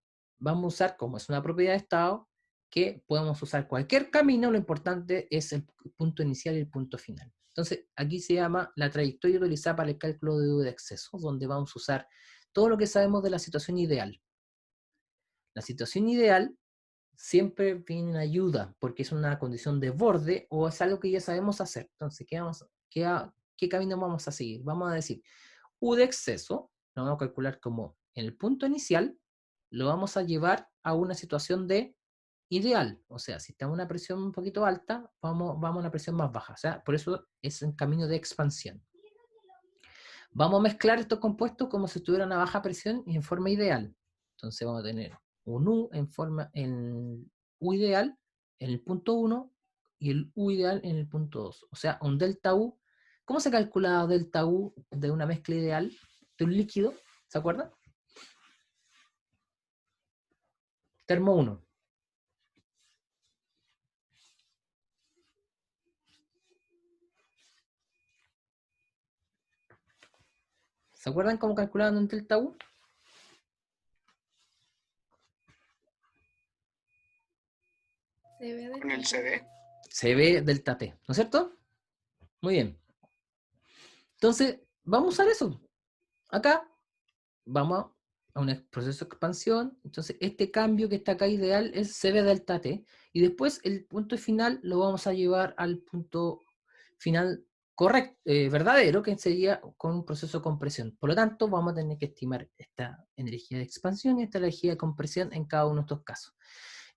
vamos a usar, como es una propiedad de estado, que podemos usar cualquier camino, lo importante es el punto inicial y el punto final. Entonces, aquí se llama la trayectoria utilizada para el cálculo de U de exceso, donde vamos a usar todo lo que sabemos de la situación ideal. La situación ideal siempre viene en ayuda, porque es una condición de borde o es algo que ya sabemos hacer. Entonces, ¿qué camino vamos a seguir? Vamos a decir, U de exceso, lo vamos a calcular como en el punto inicial, lo vamos a llevar a una situación de ideal. O sea, si estamos en una presión un poquito alta, vamos a una presión más baja. O sea, por eso es un camino de expansión. Vamos a mezclar estos compuestos como si estuvieran a baja presión y en forma ideal. Entonces vamos a tener un U en U ideal en el punto 1 y el U ideal en el punto 2. O sea, un delta U. ¿Cómo se calcula delta U de una mezcla ideal de un líquido? ¿Se acuerdan? Termo 1. ¿Se acuerdan cómo calculaban un delta U? Se ve Con el del CD. CB delta T, ¿no es cierto? Muy bien. Entonces, vamos a usar eso. Acá vamos a un proceso de expansión. Entonces, este cambio que está acá ideal es CB delta T. Y después el punto final lo vamos a llevar al punto final correcto, verdadero, que sería con un proceso de compresión. Por lo tanto, vamos a tener que estimar esta energía de expansión y esta energía de compresión en cada uno de estos casos.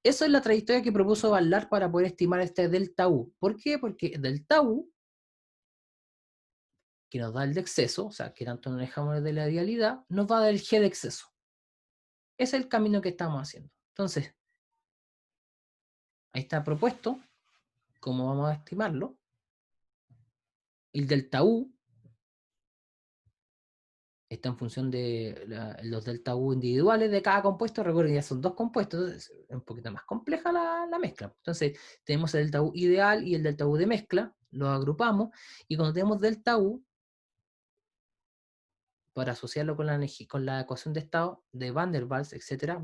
Esa es la trayectoria que propuso Ballard para poder estimar este delta U. ¿Por qué? Porque delta U, que nos da el de exceso, o sea, que tanto nos alejamos de la idealidad, nos va a dar el G de exceso. Ese es el camino que estamos haciendo. Entonces, ahí está propuesto cómo vamos a estimarlo. El delta U está en función de los delta U individuales de cada compuesto. Recuerden que ya son 2 compuestos, entonces es un poquito más compleja la mezcla. Entonces, tenemos el delta U ideal y el delta U de mezcla, los agrupamos, y cuando tenemos delta U, para asociarlo con la ecuación de estado de Van der Waals, etc.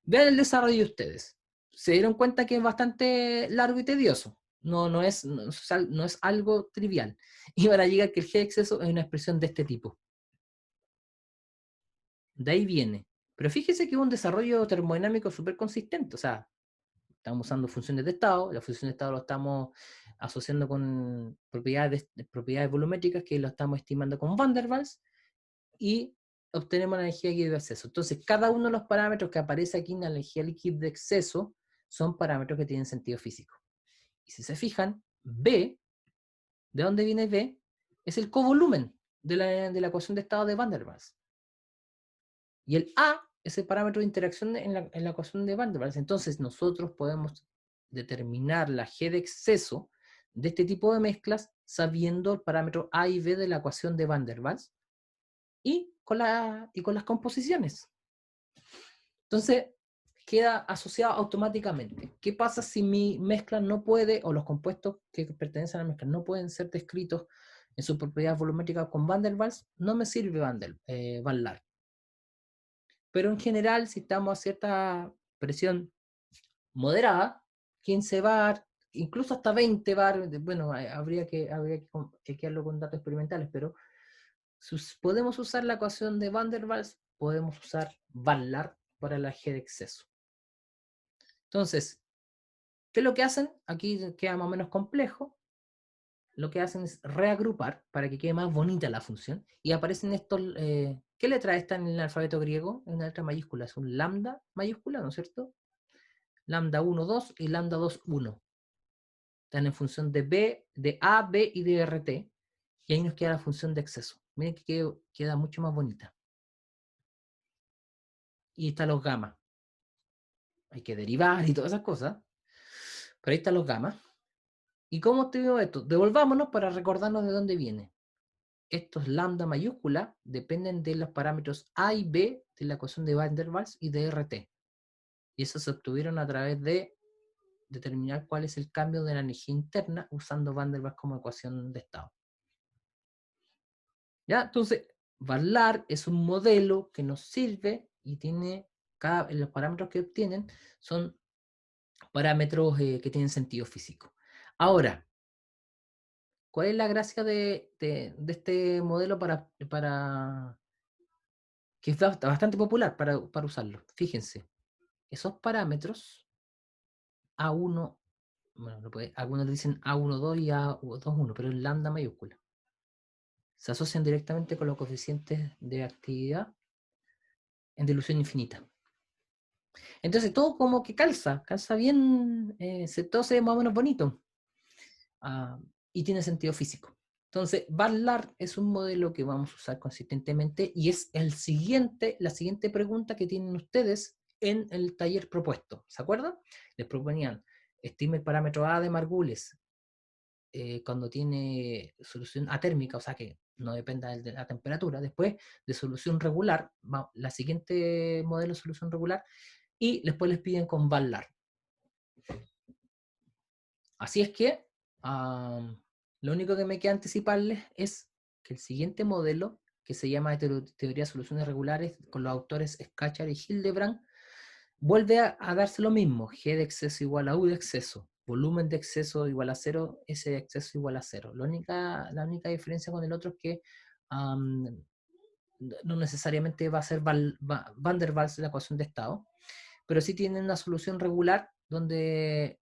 Vean el desarrollo de ustedes. Se dieron cuenta que es bastante largo y tedioso. No es algo trivial. Y van a llegar que el G de exceso es una expresión de este tipo. De ahí viene. Pero fíjese que es un desarrollo termodinámico súper consistente. O sea, estamos usando funciones de estado. La función de estado lo estamos asociando con propiedades volumétricas que lo estamos estimando con Van der Waals. Y obtenemos la energía líquida de exceso. Entonces, cada uno de los parámetros que aparece aquí en la energía líquida de exceso son parámetros que tienen sentido físico. Y si se fijan, B, ¿de dónde viene B? Es el covolumen de la ecuación de estado de Van der Waals. Y el A es el parámetro de interacción en la ecuación de Van der Waals. Entonces, nosotros podemos determinar la G de exceso de este tipo de mezclas sabiendo el parámetro A y B de la ecuación de Van der Waals y con las composiciones. Entonces, queda asociado automáticamente. ¿Qué pasa si mi mezcla no puede, o los compuestos que pertenecen a la mezcla no pueden ser descritos en sus propiedades volumétricas con Van der Waals? No me sirve Ballard. Pero en general, si estamos a cierta presión moderada, 15 bar, incluso hasta 20 bar, bueno, habría que chequearlo con datos experimentales, pero podemos usar la ecuación de Van der Waals, podemos usar Ballard para la G de exceso. Entonces, ¿qué es lo que hacen? Aquí queda más o menos complejo. Lo que hacen es reagrupar para que quede más bonita la función. Y aparecen estos... ¿qué letra está en el alfabeto griego? En una letra mayúscula. Es un lambda mayúscula, ¿no es cierto? Lambda 1, 2 y lambda 2, 1. Están en función de B, de A, B y de RT. Y ahí nos queda la función de exceso. Miren que queda mucho más bonita. Y están los gamma. Hay que derivar y todas esas cosas. Pero ahí están los gamma. ¿Y cómo obtenemos esto? Devolvámonos para recordarnos de dónde viene. Estos lambda mayúscula dependen de los parámetros A y B de la ecuación de Van der Waals y de RT. Y eso se obtuvieron a través de determinar cuál es el cambio de la energía interna usando Van der Waals como ecuación de estado. ¿Ya? Entonces, Ballard es un modelo que nos sirve y tiene los parámetros que obtienen son parámetros que tienen sentido físico. Ahora, ¿cuál es la gracia de este modelo que es bastante popular para usarlo? Fíjense, esos parámetros A1, bueno, algunos dicen A12 y A21, pero es lambda mayúscula. Se asocian directamente con los coeficientes de actividad en dilución infinita. Entonces todo como que calza bien, todo se ve más o menos bonito. Y tiene sentido físico. Entonces, Ballard es un modelo que vamos a usar consistentemente y es la siguiente pregunta que tienen ustedes en el taller propuesto. ¿Se acuerdan? Les proponían, estime el parámetro A de Margules cuando tiene solución atérmica, o sea que no dependa de la temperatura. Después, de solución regular, la siguiente modelo de solución regular, y después les piden con Van-Laar. Así es que lo único que me queda anticiparles es que el siguiente modelo, que se llama teoría de soluciones regulares, con los autores Schachar y Hildebrand, vuelve a darse lo mismo: G de exceso igual a U de exceso, volumen de exceso igual a 0, S de exceso igual a 0. La única diferencia con el otro es que no necesariamente va a ser Van der Waals la ecuación de estado, pero sí tienen una solución regular donde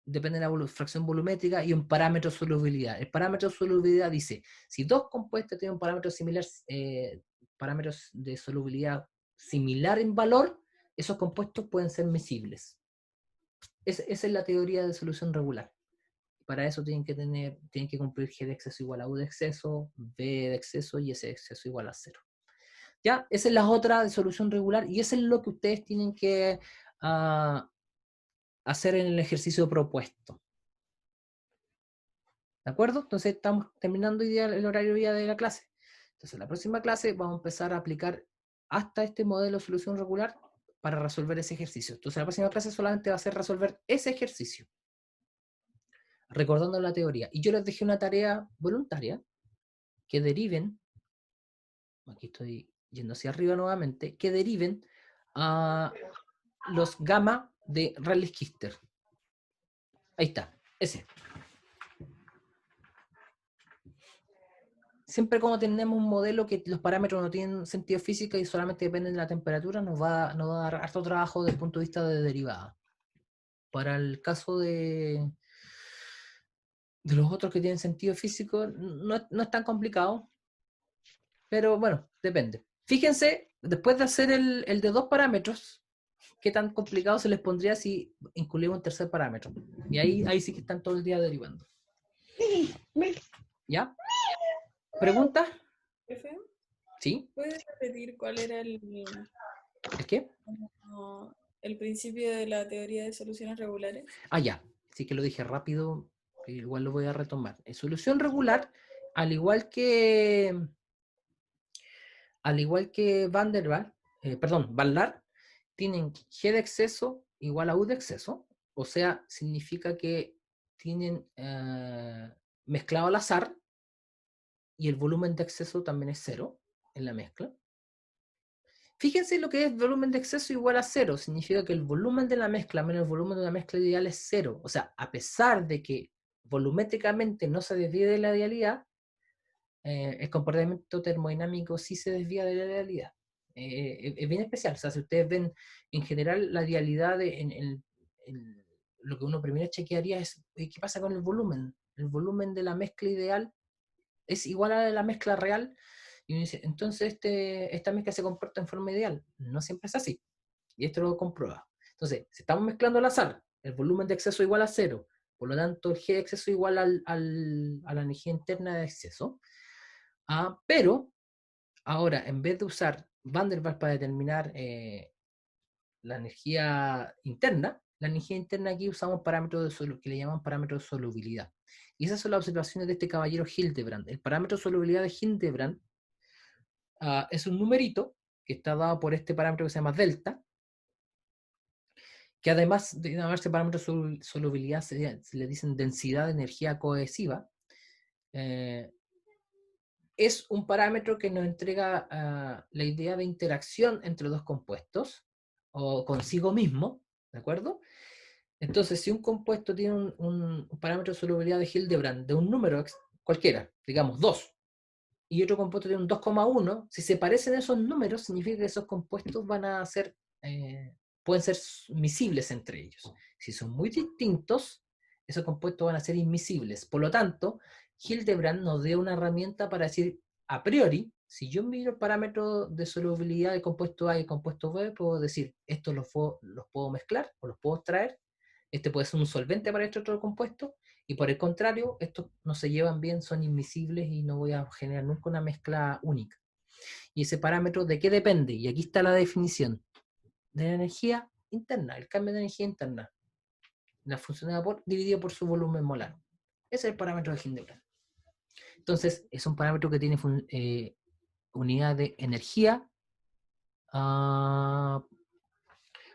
depende de la fracción volumétrica y un parámetro de solubilidad. El parámetro de solubilidad dice, si dos compuestos tienen un parámetro similar, parámetros de solubilidad similar en valor, esos compuestos pueden ser miscibles. Esa es la teoría de solución regular. Para eso tienen que cumplir G de exceso igual a U de exceso, B de exceso y S de exceso igual a 0. ¿Ya? Esa es la otra de solución regular y eso es lo que ustedes tienen que hacer en el ejercicio propuesto. ¿De acuerdo? Entonces estamos terminando hoy día el horario día de la clase. Entonces la próxima clase vamos a empezar a aplicar hasta este modelo de solución regular para resolver ese ejercicio. Entonces la próxima clase solamente va a ser resolver ese ejercicio, recordando la teoría. Y yo les dejé una tarea voluntaria, que deriven, aquí estoy yendo hacia arriba nuevamente, que deriven a los gamma de Rayleigh-Kister. Ahí está, ese. Siempre como tenemos un modelo que los parámetros no tienen sentido físico y solamente dependen de la temperatura, nos va a dar harto trabajo desde el punto de vista de derivada. Para el caso de los otros que tienen sentido físico, no es tan complicado, pero bueno, depende. Fíjense, después de hacer el de 2 parámetros, qué tan complicado se les pondría si incluimos un tercer parámetro. Y ahí sí que están todo el día derivando. ¿Ya? ¿Preguntas? Jefe, ¿Sí? ¿puedes repetir cuál era ¿El qué? el principio de la teoría de soluciones regulares? Ah, ya. Sí que lo dije rápido, igual lo voy a retomar. En solución regular, al igual que Van der Waals, Van-Laar, tienen G de exceso igual a U de exceso, o sea, significa que tienen mezclado al azar y el volumen de exceso también es 0 en la mezcla. Fíjense lo que es volumen de exceso igual a 0, significa que el volumen de la mezcla menos el volumen de la mezcla ideal es 0. O sea, a pesar de que volumétricamente no se desvíe de la idealidad, el comportamiento termodinámico sí se desvía de la idealidad. Es bien especial. O sea, si ustedes ven en general la idealidad lo que uno primero chequearía es ¿qué pasa con el volumen? El volumen de la mezcla ideal es igual a la mezcla real. Y uno dice, entonces esta mezcla se comporta en forma ideal. No siempre es así. Y esto lo comprueba. Entonces, si estamos mezclando al azar, el volumen de exceso igual a 0, por lo tanto el G de exceso igual a la energía interna de exceso. Pero, ahora, en vez de usar Van der Waals para determinar la energía interna aquí usamos parámetros que le llaman parámetros de solubilidad. Y esas son las observaciones de este caballero Hildebrand. El parámetro de solubilidad de Hildebrand es un numerito que está dado por este parámetro que se llama delta, que además de llamarse parámetro de solubilidad se le dicen densidad de energía cohesiva. Es un parámetro que nos entrega la idea de interacción entre dos compuestos o consigo mismo, ¿de acuerdo? Entonces, si un compuesto tiene un parámetro de solubilidad de Hildebrand de un número cualquiera, digamos 2, y otro compuesto tiene un 2,1, si se parecen esos números, significa que esos compuestos van a ser, pueden ser miscibles entre ellos. Si son muy distintos, esos compuestos van a ser inmiscibles. Por lo tanto, Hildebrand nos dio una herramienta para decir, a priori, si yo miro el parámetro de solubilidad del compuesto A y el compuesto B, puedo decir, estos los puedo mezclar o los puedo extraer. Este puede ser un solvente para este otro compuesto, y por el contrario, estos no se llevan bien, son inmiscibles y no voy a generar nunca una mezcla única. ¿Y ese parámetro de qué depende? Y aquí está la definición. De la energía interna, el cambio de energía interna. La función de vapor dividido por su volumen molar. Ese es el parámetro de Hildebrand. Entonces, es un parámetro que tiene unidad de energía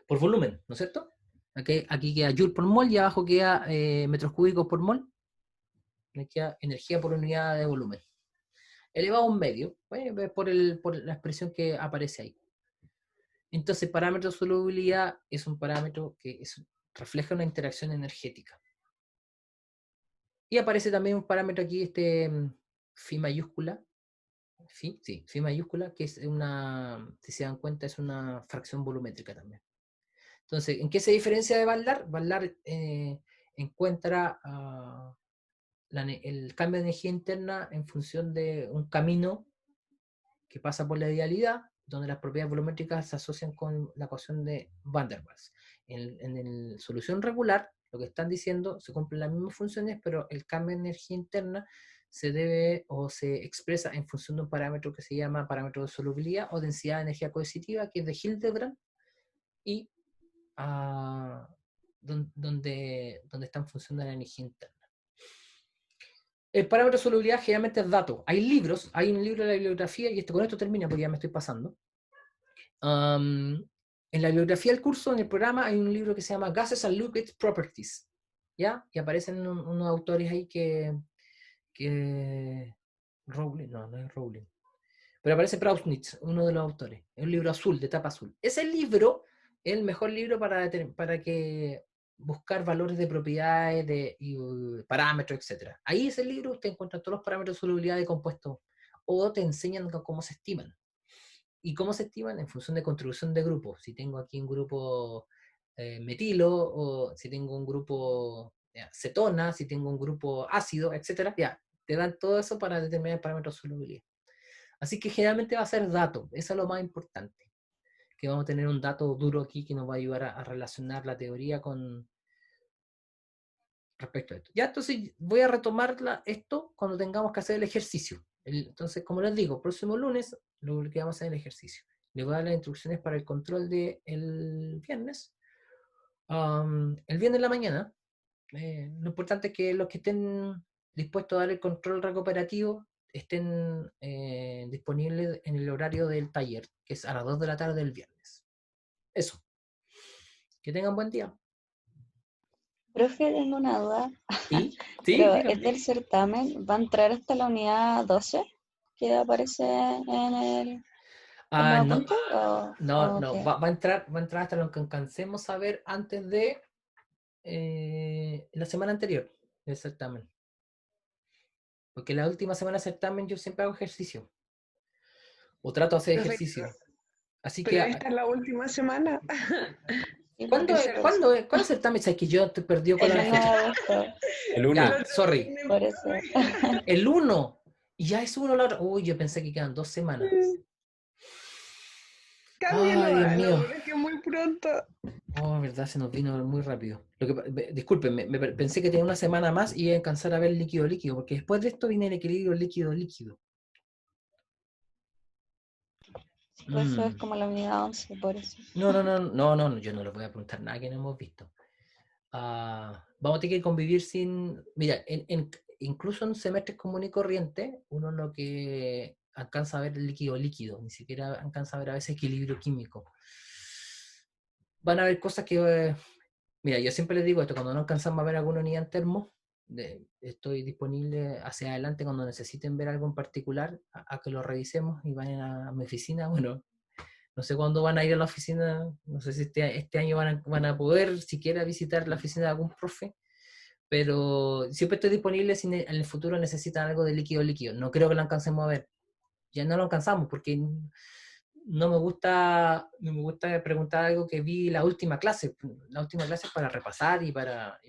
por volumen, ¿no es cierto? Aquí queda joule por mol y abajo queda metros cúbicos por mol. Aquí queda energía por unidad de volumen. Elevado a un medio, por la expresión que aparece ahí. Entonces, parámetro de solubilidad es un parámetro que refleja una interacción energética. Y aparece también un parámetro aquí, phi mayúscula, phi mayúscula, que es si se dan cuenta, es una fracción volumétrica también. Entonces, ¿en qué se diferencia de Van-Laar? Van-Laar encuentra el cambio de energía interna en función de un camino que pasa por la idealidad, donde las propiedades volumétricas se asocian con la ecuación de Van der Waals. En la solución regular, lo que están diciendo, se cumplen las mismas funciones, pero el cambio de energía interna se debe o se expresa en función de un parámetro que se llama parámetro de solubilidad o densidad de energía coercitiva, que es de Hildebrand, y donde está en función de la energía interna. El parámetro de solubilidad generalmente es dato. Hay libros, hay un libro de la bibliografía, y con esto termina porque ya me estoy pasando. En la bibliografía del curso, en el programa, hay un libro que se llama Gases and Liquid Properties, ¿ya? Y aparecen unos autores ahí que Rowling, no es Rowling, pero aparece Prausnitz, uno de los autores. Es un libro azul, de tapa azul. Ese libro es el mejor libro para que buscar valores de propiedades, parámetros, etc. Ahí ese libro usted encuentra todos los parámetros de solubilidad de compuestos, o te enseñan cómo se estiman. ¿Y cómo se estiman? En función de contribución de grupos. Si tengo aquí un grupo metilo, o si tengo un grupo cetona, si tengo un grupo ácido, etc. Ya, te dan todo eso para determinar el parámetro de solubilidad. Así que generalmente va a ser dato, eso es lo más importante. Que vamos a tener un dato duro aquí que nos va a ayudar a relacionar la teoría con respecto a esto. Ya, entonces voy a retomar esto cuando tengamos que hacer el ejercicio. Entonces, como les digo, próximo lunes lo que vamos a hacer es el ejercicio. Les voy a dar las instrucciones para el control del viernes. El viernes en la mañana, lo importante es que los que estén dispuestos a dar el control recuperativo estén disponibles en el horario del taller, que es a las 2 de la tarde del viernes. Eso. Que tengan buen día. Profe, tengo una duda. Sí, Pero dígame. ¿es del certamen? ¿Va a entrar hasta la unidad 12 que aparece en el No, apunte? no, ¿Qué? va a entrar hasta lo que alcancemos a ver antes de la semana anterior del certamen. Porque la última semana del certamen yo siempre hago ejercicio. O trato de hacer Perfecto. ejercicio. Así Pero que, esta es la última semana. Sí, ¿cuándo por es eso. el certamen? ¿Sabes que yo estoy perdido con El la 1 de fecha? agosto, El 1. Ya, sorry. por eso. El 1. Y ya es 1 la otra. Uy, yo pensé que quedan 2 semanas. Cámbialo, Ay, Dios mío. pero es que muy pronto. Oh, verdad, se nos vino muy rápido. Disculpen, pensé que tenía una semana más y iba a alcanzar a ver líquido, porque después de esto viene el equilibrio líquido. Por eso es como la unidad 11, por eso. No, yo no les voy a preguntar nada que no hemos visto. Vamos a tener que convivir sin... Mira, incluso en semestres común y corriente, uno lo que alcanza a ver el líquido, ni siquiera alcanza a ver a veces equilibrio químico. Van a haber cosas que... mira, yo siempre les digo esto, cuando no alcanzamos a ver alguna unidad en termo, estoy disponible hacia adelante cuando necesiten ver algo en particular, a que lo revisemos y vayan a mi oficina. Bueno, no sé cuándo van a ir a la oficina, no sé si este año van a poder siquiera visitar la oficina de algún profe, pero siempre estoy disponible si en el futuro necesitan algo de líquido. No creo que lo alcancemos a ver. Ya no lo alcanzamos porque no me gusta preguntar algo que vi la última clase. La última clase es para repasar y para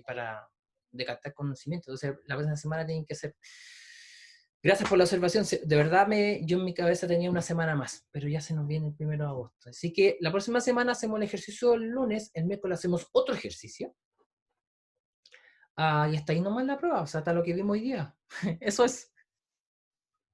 decantar conocimiento. Entonces, la próxima semana tienen que ser... Gracias por la observación. De verdad, yo en mi cabeza tenía una semana más, pero ya se nos viene el 1 de agosto. Así que la próxima semana hacemos el ejercicio el lunes, el miércoles hacemos otro ejercicio. Y hasta ahí nomás la prueba, o sea, hasta lo que vimos hoy día. Eso es.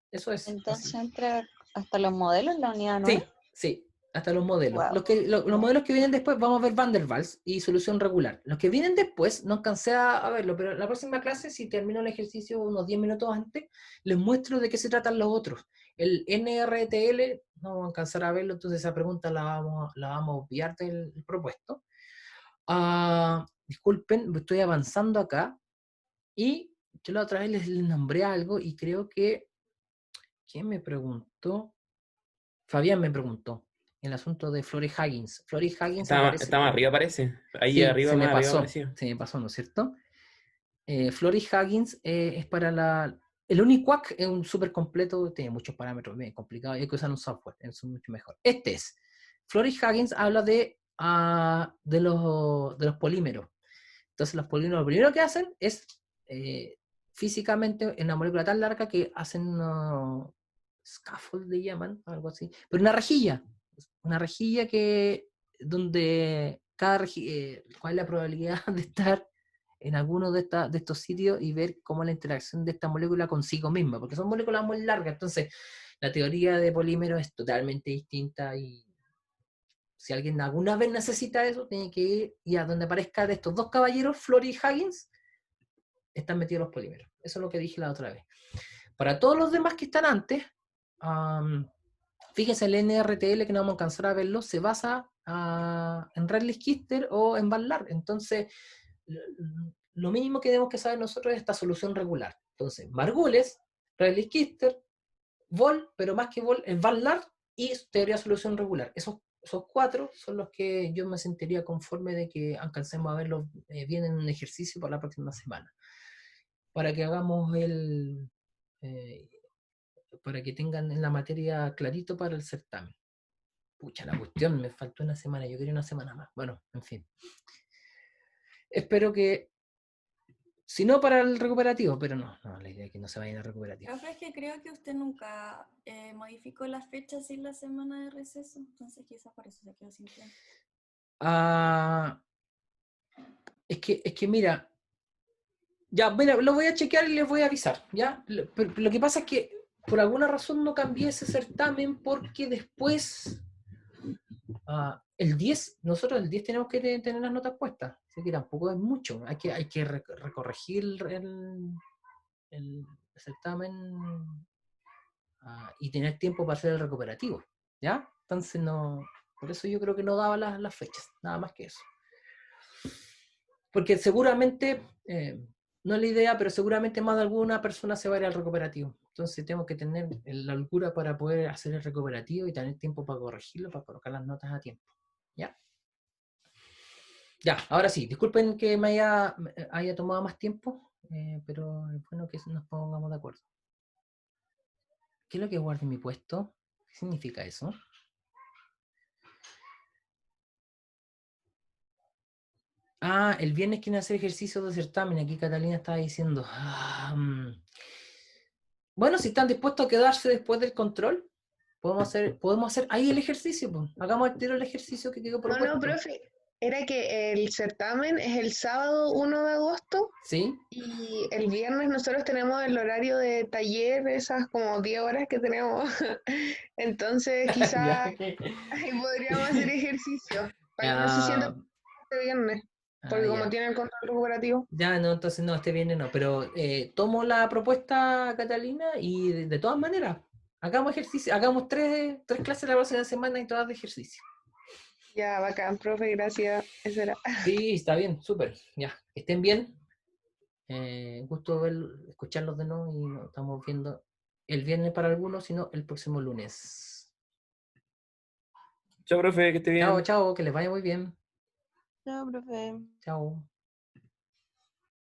Entonces así. entra hasta los modelos en la unidad 9. Sí, hasta los modelos. Wow. Los modelos que vienen después, vamos a ver Van der Waals y solución regular. Los que vienen después, no alcancé a verlo, pero en la próxima clase, si termino el ejercicio unos 10 minutos antes, les muestro de qué se tratan los otros. El NRTL, no vamos a alcanzar a verlo, entonces esa pregunta la vamos a obviar del propuesto. Disculpen, estoy avanzando acá. Y yo la otra vez les nombré algo y creo que... ¿Quién me preguntó? Fabián me preguntó. El asunto de Florey Huggins. Florey Huggins aparece... Está más arriba, parece. Ahí Sí, arriba, más arriba apareció. se me pasó, ¿no es cierto? Florey Huggins es para la... El Uniquac es un súper completo, tiene muchos parámetros, bien complicado, hay que usar un software, es mucho mejor. Este es. Florey Huggins habla de los polímeros. Entonces los polímeros lo primero que hacen es físicamente en una molécula tan larga que hacen scaffold le llaman, algo así, pero una rejilla que donde cuál es la probabilidad de estar en alguno de estos sitios y ver cómo la interacción de esta molécula consigo misma, porque son moléculas muy largas, entonces la teoría de polímeros es totalmente distinta y si alguien alguna vez necesita eso, tiene que ir y a donde aparezca de estos dos caballeros, Florey y Huggins, están metidos los polímeros. Eso es lo que dije la otra vez. Para todos los demás que están antes, fíjense, el NRTL, que no vamos a alcanzar a verlo, se basa en Rayleigh-Gister o en Van Laar. Entonces, lo mínimo que tenemos que saber nosotros es esta solución regular. Entonces, Margules, Rayleigh-Gister, Vol, pero más que Vol, es Van Laar y teoría de solución regular. Esos cuatro son los que yo me sentiría conforme de que alcancemos a verlos bien en un ejercicio para la próxima semana. Para que hagamos para que tengan en la materia clarito para el certamen. Pucha, la cuestión, me faltó una semana, yo quería una semana más. Bueno, en fin. Espero que, si no para el recuperativo, pero no, la idea es que no se vayan al recuperativo. Profe, es que creo que usted nunca modificó las fechas sin la semana de receso, entonces quizás por eso se quedó sin tiempo. Es que mira, ya, mira, lo voy a chequear y les voy a avisar, ¿ya? Pero lo que pasa es que por alguna razón no cambié ese certamen porque después, nosotros el 10 tenemos que tener las notas puestas, así que tampoco es mucho, hay que recorregir el certamen y tener tiempo para hacer el recuperativo, ¿ya? Entonces por eso yo creo que no daba las fechas, nada más que eso. Porque seguramente, no es la idea, pero seguramente más de alguna persona se va a ir al recuperativo. Entonces tengo que tener la holgura para poder hacer el recuperativo y tener tiempo para corregirlo, para colocar las notas a tiempo. ¿Ya? Ya, ahora sí, disculpen que me haya tomado más tiempo, pero es bueno que nos pongamos de acuerdo. ¿Qué es lo que guarde mi puesto? ¿Qué significa eso? El viernes quieren hacer ejercicios de certamen. Aquí Catalina estaba diciendo. Bueno, si están dispuestos a quedarse después del control, podemos hacer ahí el ejercicio. Pues. Hagamos al tiro el ejercicio que quedó propuesto. No, profe. Era que el certamen es el sábado 1 de agosto. Sí. Y el viernes nosotros tenemos el horario de taller, esas como 10 horas que tenemos. Entonces quizás ahí podríamos hacer ejercicio. Para que no se sienta este viernes. Porque como tiene el control recuperativo. Ya, no, entonces no, este viernes no. Pero tomo la propuesta, Catalina, y de todas maneras, hagamos ejercicio, hagamos tres clases la próxima semana y todas de ejercicio. Ya, bacán, profe, gracias. Eso era. Sí, está bien, súper. Ya, que estén bien. Gusto escucharlos de nuevo y nos estamos viendo el viernes para algunos, sino el próximo lunes. Chao, profe, que esté bien. Chao, que les vaya muy bien. Chao, profe. Chao.